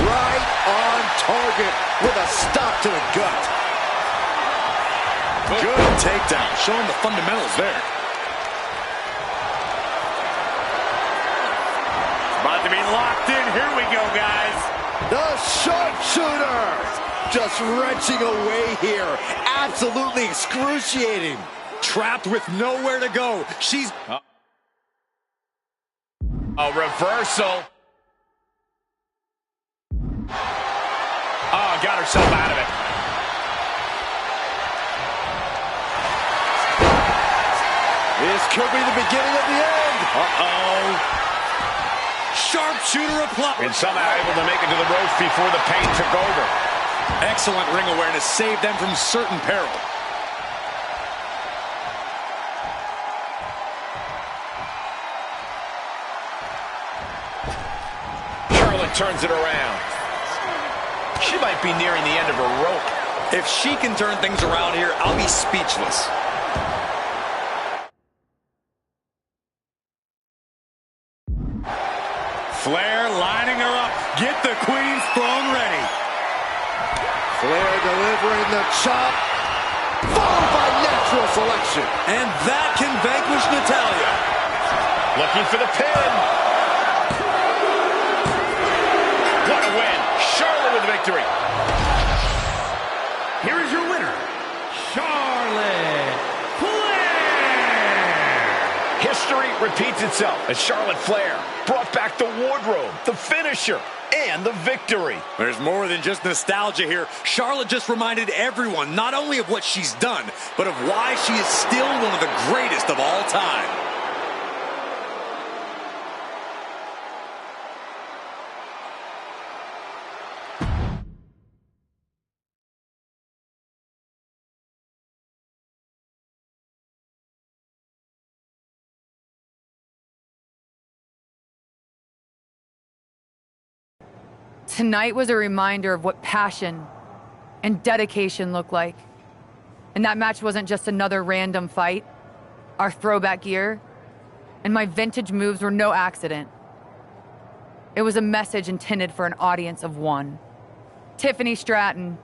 Right on target with a stop to the gut. Good takedown, showing the fundamentals there. About to be locked in. Here we go, guys. The sharpshooter. Just wrenching away here. Absolutely excruciating. Trapped with nowhere to go. She's... A reversal. Oh, got herself out of it. This could be the beginning of the end. Uh-oh. Sharpshooter applied. And somehow able to make it to the ropes before the pain took over. Excellent ring awareness saved them from certain peril. Charlotte turns it around. She might be nearing the end of her rope. If she can turn things around here, I'll be speechless. Flair lining her up. Get the Queen's throne ready. Flair delivering the chop. Followed by natural selection. And that can vanquish Natalya. Looking for the pin. What a win. Charlotte with the victory. Here is your winner, Charlotte Flair. History repeats itself as Charlotte Flair brought back the wardrobe, the finisher, and the victory. There's more than just nostalgia here. Charlotte just reminded everyone not only of what she's done, but of why she is still one of the greatest of all time. Tonight was a reminder of what passion and dedication look like. And that match wasn't just another random fight. Our throwback gear and my vintage moves were no accident. It was a message intended for an audience of one. Tiffany Stratton,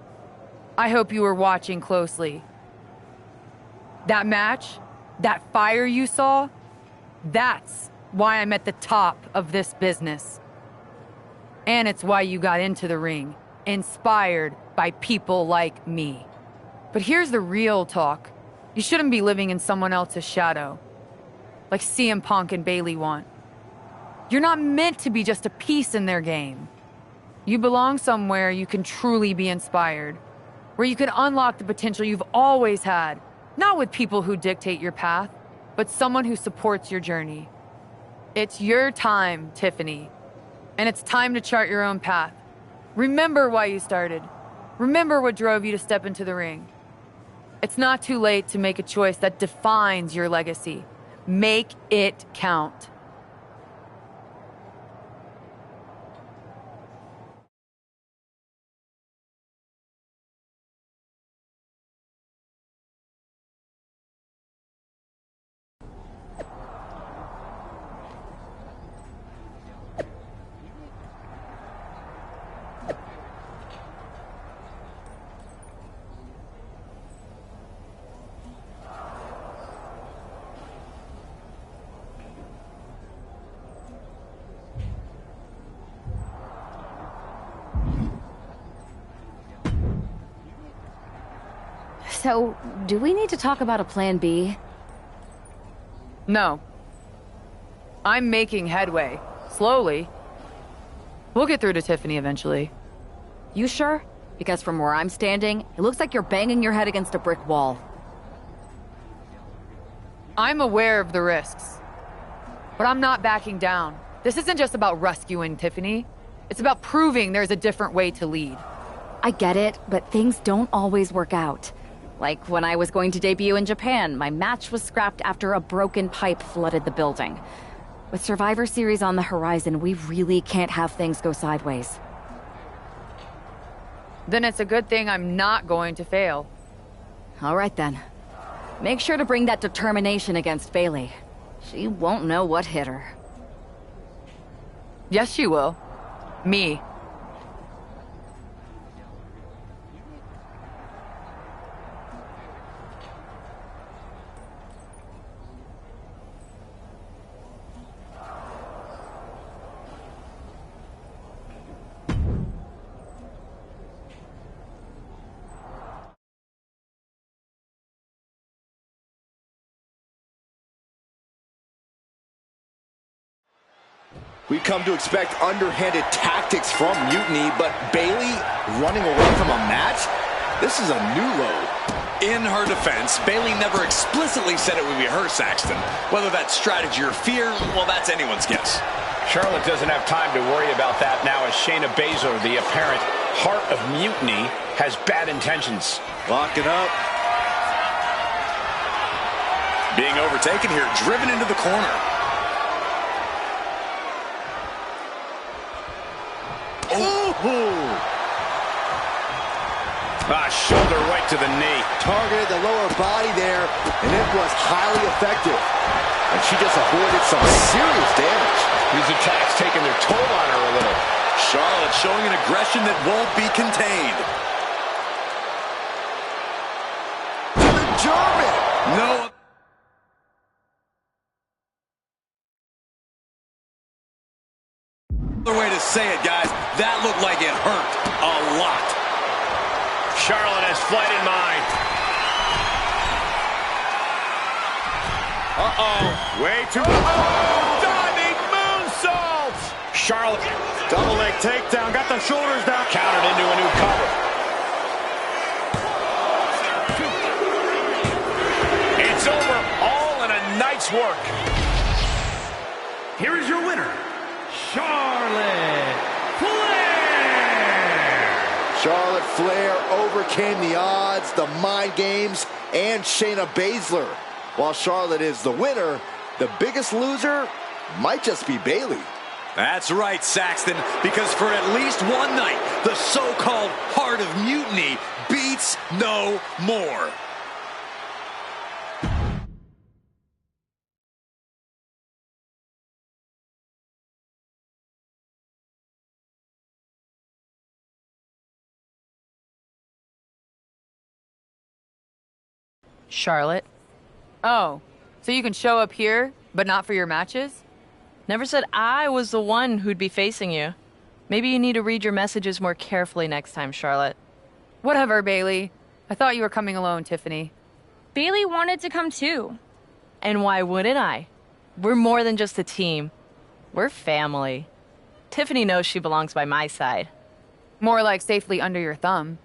I hope you were watching closely. That match, that fire you saw, that's why I'm at the top of this business. And it's why you got into the ring, inspired by people like me. But here's the real talk. You shouldn't be living in someone else's shadow, like CM Punk and Bayley want. You're not meant to be just a piece in their game. You belong somewhere you can truly be inspired, where you can unlock the potential you've always had, not with people who dictate your path, but someone who supports your journey. It's your time, Tiffany. And it's time to chart your own path. Remember why you started. Remember what drove you to step into the ring. It's not too late to make a choice that defines your legacy. Make it count. So, do we need to talk about a plan B? No. I'm making headway. Slowly. We'll get through to Tiffany eventually. You sure? Because from where I'm standing, it looks like you're banging your head against a brick wall. I'm aware of the risks. But I'm not backing down. This isn't just about rescuing Tiffany. It's about proving there's a different way to lead. I get it, but things don't always work out. Like when I was going to debut in Japan, my match was scrapped after a broken pipe flooded the building. With Survivor Series on the horizon, we really can't have things go sideways. Then it's a good thing I'm not going to fail. All right then. Make sure to bring that determination against Bailey. She won't know what hit her. Yes, she will. Me. We've come to expect underhanded tactics from Mutiny, but Bailey running away from a match? This is a new low. In her defense, Bailey never explicitly said it would be her, Saxton. Whether that's strategy or fear, well, that's anyone's guess. Charlotte doesn't have time to worry about that now as Shayna Baszler, the apparent heart of Mutiny, has bad intentions. Locking up. Being overtaken here, driven into the corner. Shoulder right to the knee. Targeted the lower body there, and it was highly effective. And she just avoided some serious damage. These attacks taking their toll on her a little. Charlotte showing an aggression that won't be contained. To the German! No. Other way to say it, guys. That looked like it hurt a lot. Charlotte has flight in mind. Way too... Diving moonsault! Charlotte. Double leg takedown, got the shoulders down. Countered into a new cover. It's over, all in a night's work. Here is your winner, Charlotte Flair! Charlotte Flair overcame the odds, the mind games, and Shayna Baszler. While Charlotte is the winner, the biggest loser might just be Bailey. That's right, Saxton, because for at least one night, the so-called heart of Mutiny beats no more. Charlotte. Oh, so you can show up here, but not for your matches? Never said I was the one who'd be facing you. Maybe you need to read your messages more carefully next time, Charlotte. Whatever, Bailey. I thought you were coming alone, Tiffany. Bailey wanted to come too. And why wouldn't I? We're more than just a team. We're family. Tiffany knows she belongs by my side. More like safely under your thumb.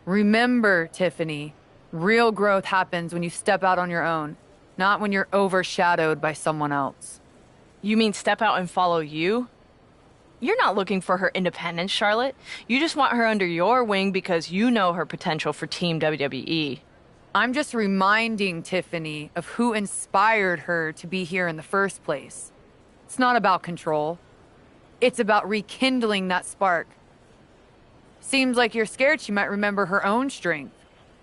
Remember, Tiffany, real growth happens when you step out on your own, not when you're overshadowed by someone else. You mean step out and follow you? You're not looking for her independence, Charlotte. You just want her under your wing because you know her potential for Team WWE. I'm just reminding Tiffany of who inspired her to be here in the first place. It's not about control. It's about rekindling that spark. Seems like you're scared she might remember her own strength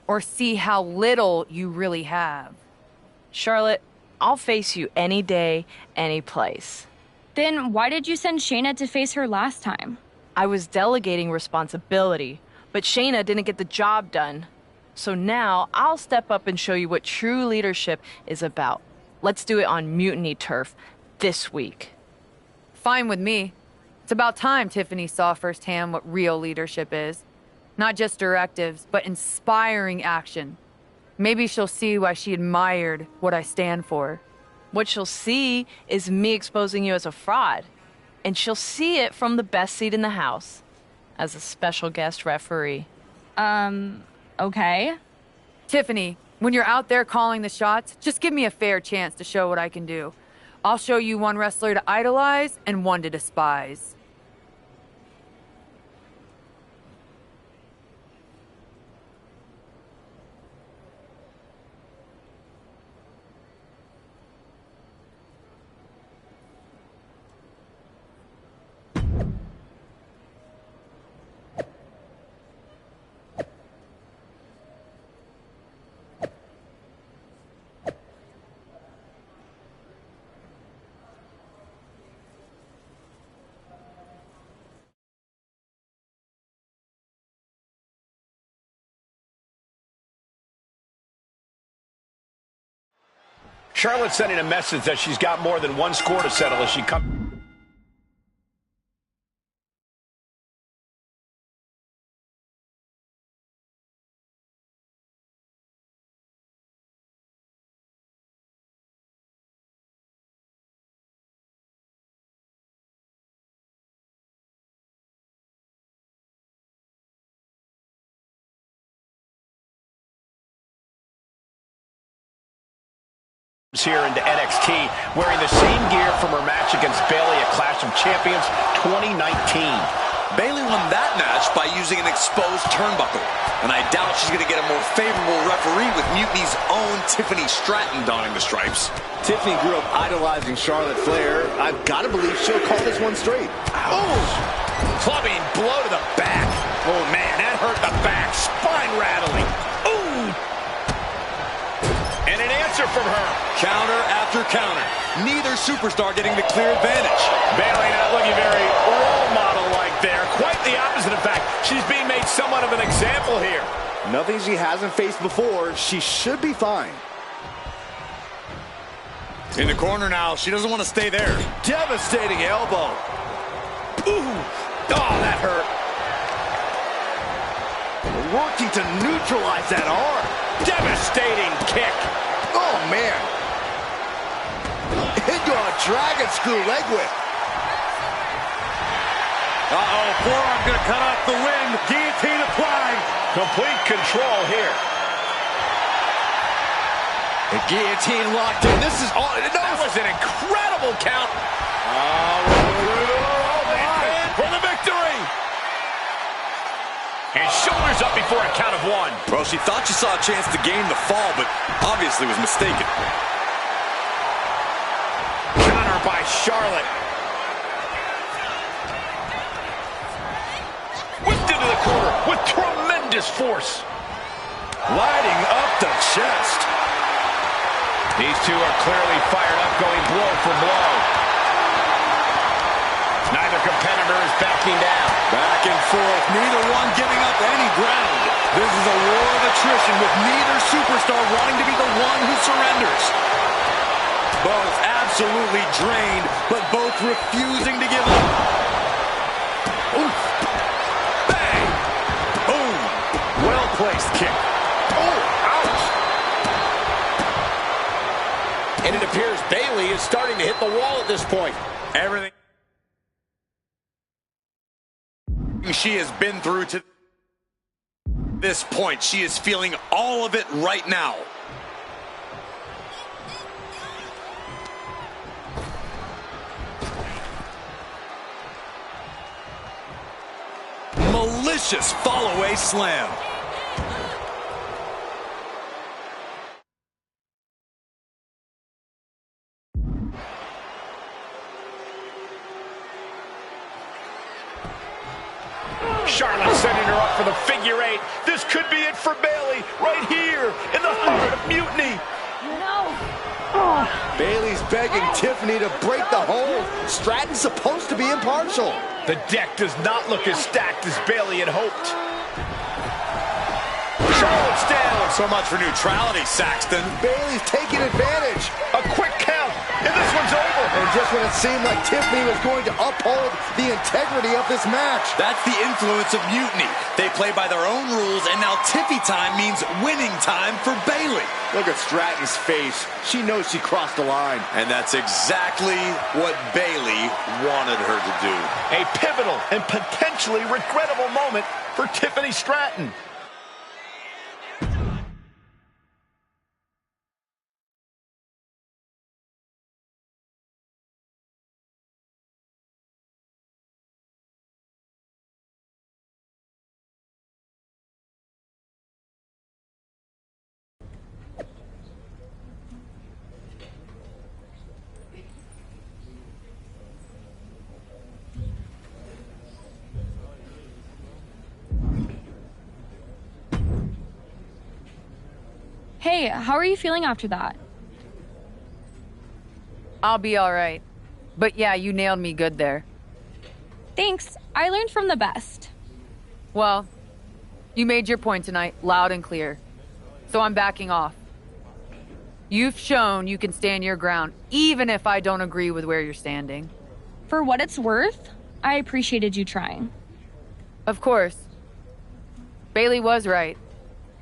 or see how little you really have. Charlotte, I'll face you any day, any place. Then why did you send Shayna to face her last time? I was delegating responsibility, but Shayna didn't get the job done. So now I'll step up and show you what true leadership is about. Let's do it on Mutiny turf this week. Fine with me. It's about time Tiffany saw firsthand what real leadership is. Not just directives, but inspiring action. Maybe she'll see why she admired what I stand for. What she'll see is me exposing you as a fraud. And she'll see it from the best seat in the house, as a special guest referee. Okay. Tiffany, when you're out there calling the shots, just give me a fair chance to show what I can do. I'll show you one wrestler to idolize and one to despise. Charlotte's sending a message that she's got more than one score to settle as she comes. Here into NXT, wearing the same gear from her match against Bayley at Clash of Champions 2019. Bayley won that match by using an exposed turnbuckle, and I doubt she's going to get a more favorable referee with Mutiny's own Tiffany Stratton donning the stripes. Tiffany grew up idolizing Charlotte Flair. I've got to believe she'll call this one straight. Oh! Clubbing blow to the back. Oh, man, that hurt the back. Spine rattling. Ooh! And an answer from her. Counter after counter. Neither superstar getting the clear advantage. Bayley not looking very role model-like there. Quite the opposite, in fact. She's being made somewhat of an example here. Nothing she hasn't faced before. She should be fine. In the corner now. She doesn't want to stay there. Devastating elbow. Ooh! Oh, that hurt. Working to neutralize that arm. Devastating kick. Oh, man. Into a dragon screw leg whip. Uh-oh, forearm gonna cut off the wind. Guillotine applied. Complete control here. The guillotine locked in. This is all. That was an incredible count. For the victory. And shoulders up before a count of one. Well, she thought she saw a chance to gain the fall, but obviously was mistaken. Counter by Charlotte. Whipped into the corner with tremendous force. Lighting up the chest. These two are clearly fired up, going blow for blow. Neither competitor is backing down. Back and forth, neither one giving up any ground. This is a war of attrition with neither superstar wanting to be the one who surrenders. Both absolutely drained, but both refusing to give up. Oof. Bang! Boom! Well-placed kick. Oh, ouch! And it appears Bayley is starting to hit the wall at this point. Everything she has been through to this point, she is feeling all of it right now. Malicious fall-away slam. Charlotte sending her up for the figure eight. This could be it for Bayley right here in the heart of Mutiny. No. Bayley's begging Tiffany to break the hold. Stratton's supposed to be impartial. The deck does not look as stacked as Bayley had hoped. Charlotte's down. So much for neutrality, Saxton. Bayley's taking advantage. A quick count. and this one's over. And just when it seemed like Tiffany was going to uphold the integrity of this match. That's the influence of Mutiny. They play by their own rules, and now Tiffy time means winning time for Bayley. Look at Stratton's face. She knows she crossed the line. And that's exactly what Bayley wanted her to do. A pivotal and potentially regrettable moment for Tiffany Stratton. Hey, how are you feeling after that? I'll be all right. But yeah, you nailed me good there. Thanks. I learned from the best. Well, you made your point tonight, loud and clear. So I'm backing off. You've shown you can stand your ground, even if I don't agree with where you're standing. For what it's worth, I appreciated you trying. Of course. Bayley was right.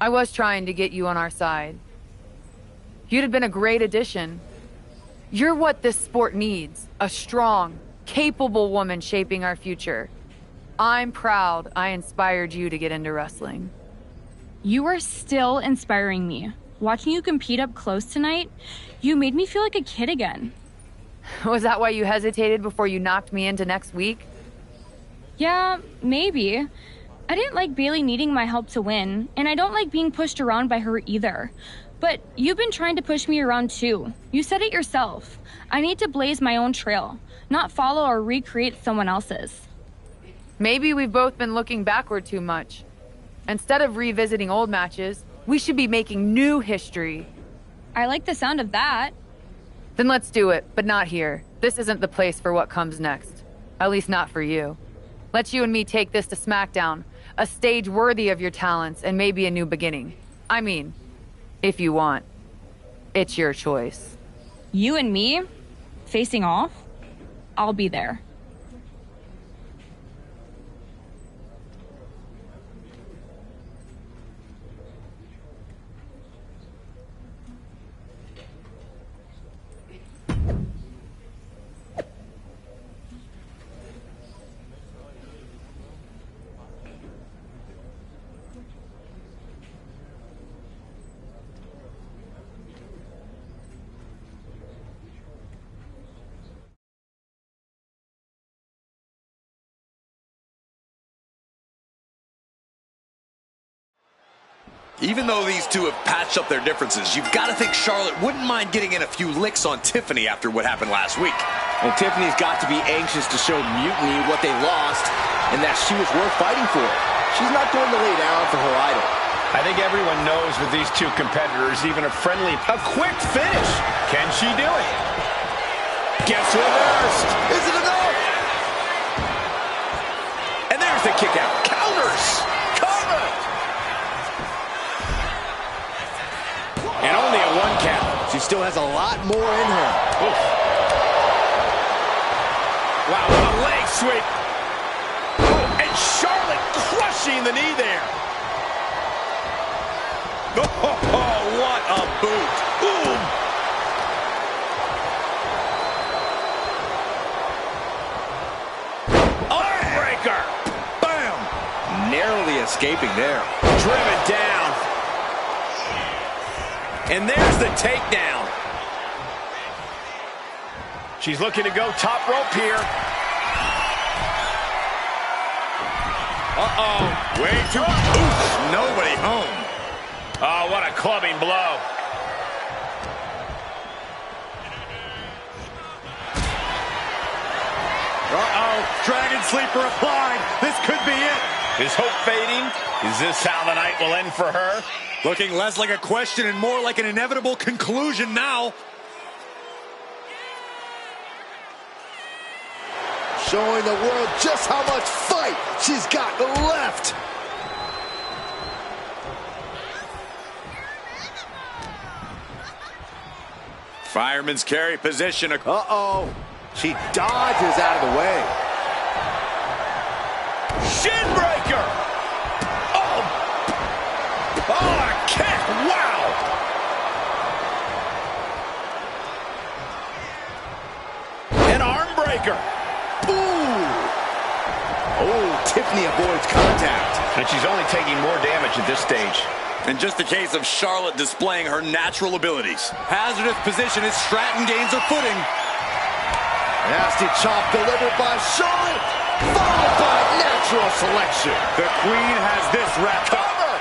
I was trying to get you on our side. You'd have been a great addition. You're what this sport needs. A strong, capable woman shaping our future. I'm proud I inspired you to get into wrestling. You are still inspiring me. Watching you compete up close tonight, you made me feel like a kid again. Was that why you hesitated before you knocked me into next week? Yeah, maybe. I didn't like Bayley needing my help to win, and I don't like being pushed around by her either. But you've been trying to push me around too. You said it yourself. I need to blaze my own trail, not follow or recreate someone else's. Maybe we've both been looking backward too much. Instead of revisiting old matches, we should be making new history. I like the sound of that. Then let's do it, but not here. This isn't the place for what comes next. At least not for you. Let's you and me take this to SmackDown. A stage worthy of your talents and maybe a new beginning. I mean, if you want. It's your choice. You and me? Facing off? I'll be there. Even though these two have patched up their differences, you've got to think Charlotte wouldn't mind getting in a few licks on Tiffany after what happened last week. And Tiffany's got to be anxious to show Mutiny what they lost and that she was worth fighting for. She's not going to lay down for her idol. I think everyone knows with these two competitors, even a quick finish. Can she do it? Gets reversed. Is it enough? And there's the kick out. Counters. Cover. And only a one count. She still has a lot more in her. Oof. Wow, what a leg sweep. Oh, and Charlotte crushing the knee there. Oh, what a boot. Ooh. Armbreaker. Bam. Narrowly escaping there. Driven down. And there's the takedown. She's looking to go top rope here. Uh-oh. Way too... Oof. Nobody home. Oh, what a clubbing blow. Uh-oh. Dragon Sleeper applied. This could be it. Is hope fading? Is this how the night will end for her? Looking less like a question and more like an inevitable conclusion now. Showing the world just how much fight she's got left. Fireman's carry position. Uh-oh. She dodges out of the way. Shin breaker! Oh! Oh, a kick! Wow! An arm breaker! Ooh! Oh, Tiffany avoids contact. And she's only taking more damage at this stage. And just a case of Charlotte displaying her natural abilities. Hazardous position as Stratton gains her footing. Nasty chop delivered by Charlotte, followed by natural selection. The Queen has this wrapped up. Cover!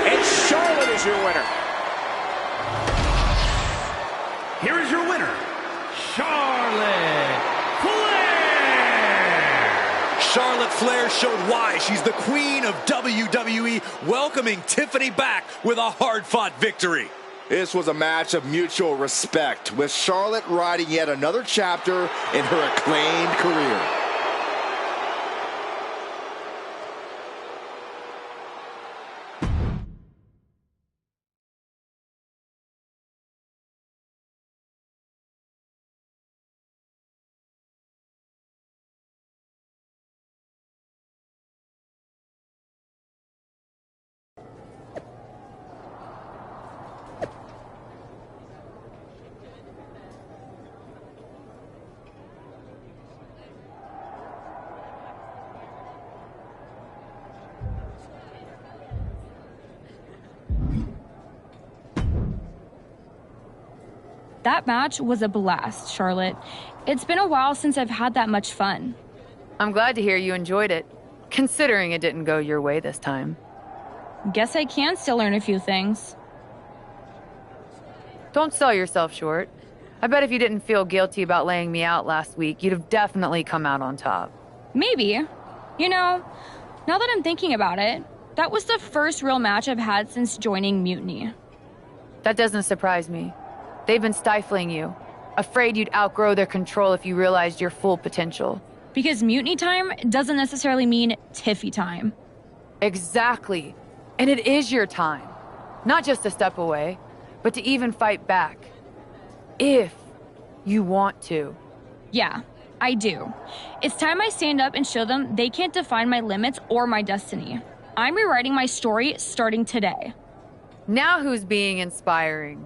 And Charlotte is your winner. Here is your winner, Charlotte Flair! Charlotte Flair showed why she's the Queen of WWE, welcoming Tiffany back with a hard-fought victory. This was a match of mutual respect, with Charlotte writing yet another chapter in her acclaimed career. That match was a blast, Charlotte. It's been a while since I've had that much fun. I'm glad to hear you enjoyed it, considering it didn't go your way this time. Guess I can still learn a few things. Don't sell yourself short. I bet if you didn't feel guilty about laying me out last week, you'd have definitely come out on top. Maybe. You know, now that I'm thinking about it, that was the first real match I've had since joining Mutiny. That doesn't surprise me. They've been stifling you, afraid you'd outgrow their control if you realized your full potential. Because Mutiny time doesn't necessarily mean Tiffy time. Exactly. And it is your time. Not just to step away, but to even fight back. If you want to. Yeah, I do. It's time I stand up and show them they can't define my limits or my destiny. I'm rewriting my story starting today. Now who's being inspiring?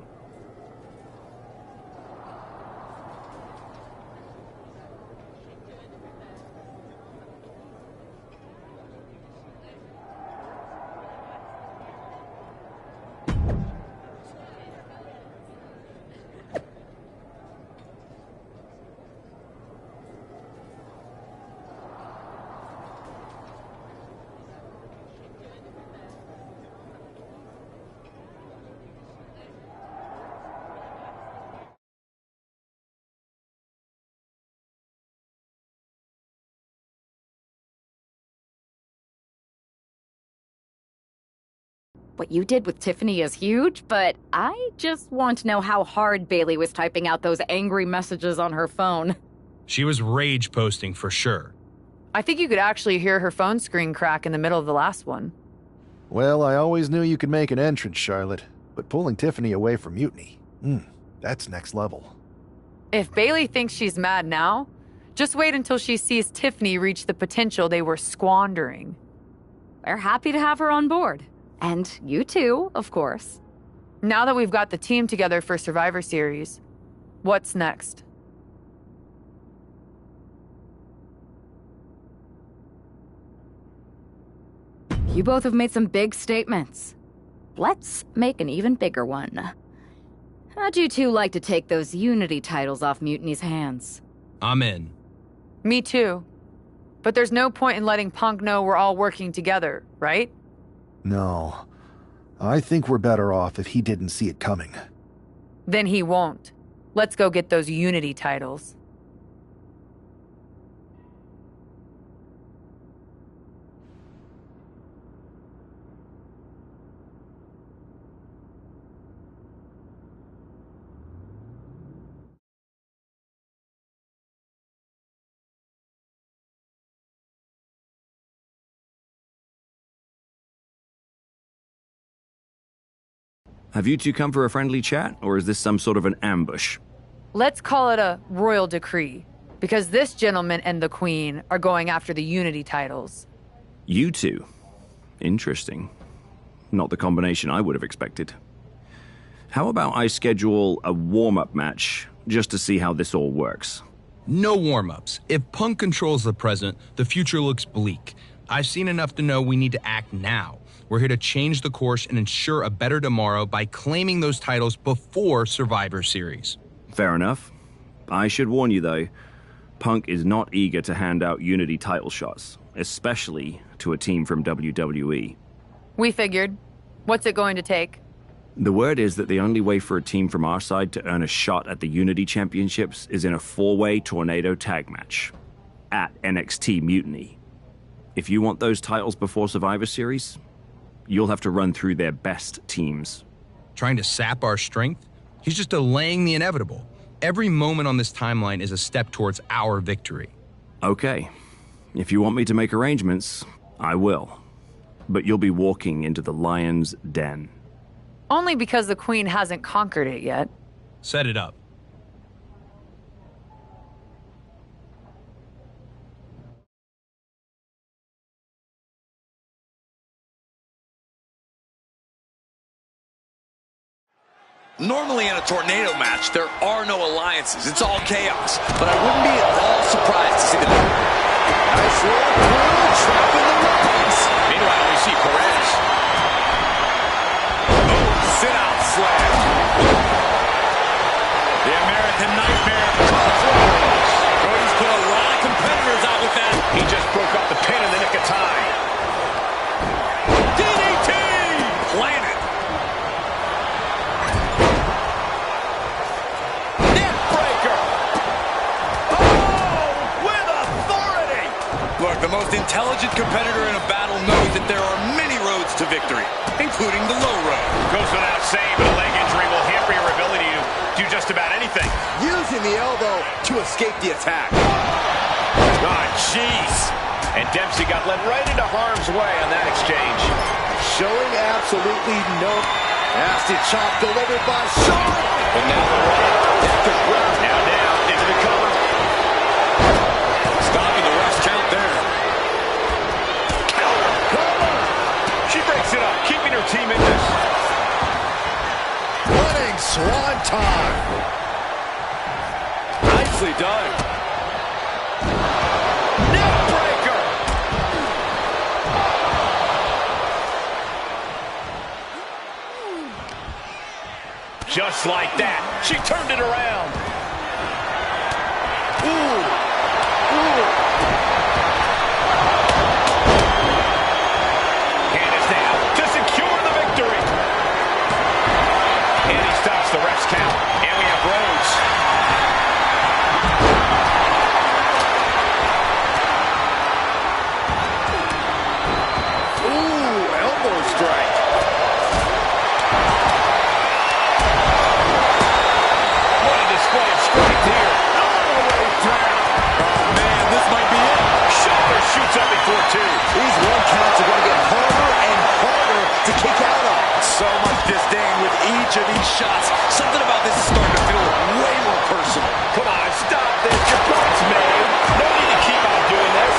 What you did with Tiffany is huge, but I just want to know how hard Bailey was typing out those angry messages on her phone. She was rage posting for sure. I think you could actually hear her phone screen crack in the middle of the last one. Well, I always knew you could make an entrance, Charlotte, but pulling Tiffany away from Mutiny, that's next level. If Bailey thinks she's mad now, just wait until she sees Tiffany reach the potential they were squandering. We're happy to have her on board. And you too, of course. Now that we've got the team together for Survivor Series, what's next? You both have made some big statements. Let's make an even bigger one. How'd you two like to take those Unity titles off Mutiny's hands? I'm in. Me too. But there's no point in letting Punk know we're all working together, right? No. I think we're better off if he didn't see it coming. Then he won't. Let's go get those Unity titles. Have you two come for a friendly chat, or is this some sort of an ambush? Let's call it a royal decree, because this gentleman and the queen are going after the Unity titles. You two? Interesting. Not the combination I would have expected. How about I schedule a warm-up match, just to see how this all works? No warm-ups. If Punk controls the present, the future looks bleak. I've seen enough to know we need to act now. We're here to change the course and ensure a better tomorrow by claiming those titles before Survivor Series. Fair enough. I should warn you, though, Punk is not eager to hand out Unity title shots, especially to a team from WWE. We figured. What's it going to take? The word is that the only way for a team from our side to earn a shot at the Unity Championships is in a 4-way tornado tag match at NXT Mutiny. If you want those titles before Survivor Series, you'll have to run through their best teams. Trying to sap our strength? He's just delaying the inevitable. Every moment on this timeline is a step towards our victory. Okay. If you want me to make arrangements, I will. But you'll be walking into the lion's den. Only because the queen hasn't conquered it yet. Set it up. Normally in a tornado match, there are no alliances. It's all chaos. But I wouldn't be at all surprised to see the... Nice roll through, trapping the legs. Meanwhile, we see Perez. Oh, sit-out slam. The American Nightmare. Cody's put a lot of competitors out with that. He just broke up the pin in the nick of time. DDT! Planted. Look, the most intelligent competitor in a battle knows that there are many roads to victory, including the low road. Goes without saying, but a leg injury will hamper your ability to do just about anything. Using the elbow to escape the attack. Oh, jeez. And Dempsey got led right into harm's way on that exchange. Showing absolutely no... Nasty chop delivered by Charlotte. But now the right after breath. Now down into the cover. Stopping the rest count there. Cover. She breaks it up, keeping her team in this. Running swanton. Nicely done. Neck breaker. Just like that, she turned it around. Ooh. Candace now to secure the victory. And he stops the ref's count. And we have Rhodes. Ooh, elbow strike. What a display of strength here. All the way down. Oh, man, this might be it. Shoulder shoots up before two. These one counts are going to get harder and harder to kick out of. So much disdain with each of these shots. Something about this is starting to feel way more personal. Come on, stop this. Your point's made. No need to keep on doing this.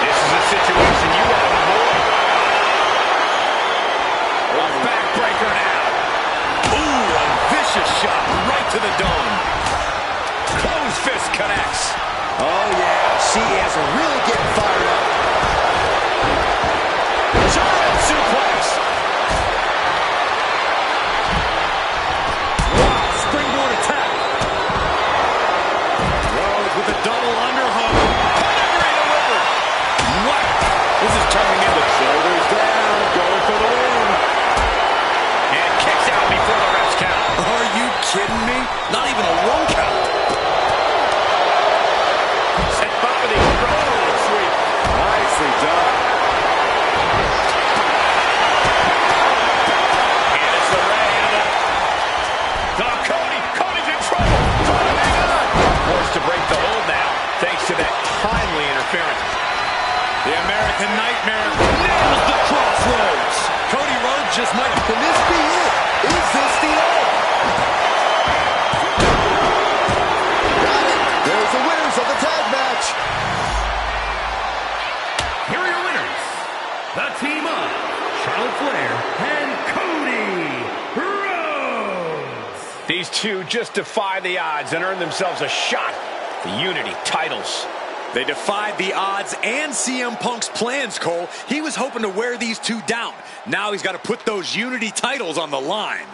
This is a situation you want to avoid. A backbreaker now. Ooh, a vicious shot right to the dome. Closed fist connects. Oh, yeah. She is really getting fired up. German suplex. Wow, springboard attack. Rose with a double underhook. Pedigree delivered. Wow, this is turning into Shoulders down, going for the win. And kicks out before the ref's count. Are you kidding me? Not even a 1 count. Set by the incredible sweep. Nicely done. And it's the rain. Oh, Cody's in trouble. Trying to hang on. Forced to break the hold now, thanks to that timely interference. The American American Nightmare nails the crossroads. Cody Rhodes just might... Can this be it? Is this the end? Got it. There's the winners of the tag match. Here are your winners. The team of Charlotte Flair and Cody Rhodes. These two just defy the odds and earn themselves a shot at the Unity titles. They defied the odds and CM Punk's plans, Cole. He was hoping to wear these two down. Now he's got to put those Unity titles on the line.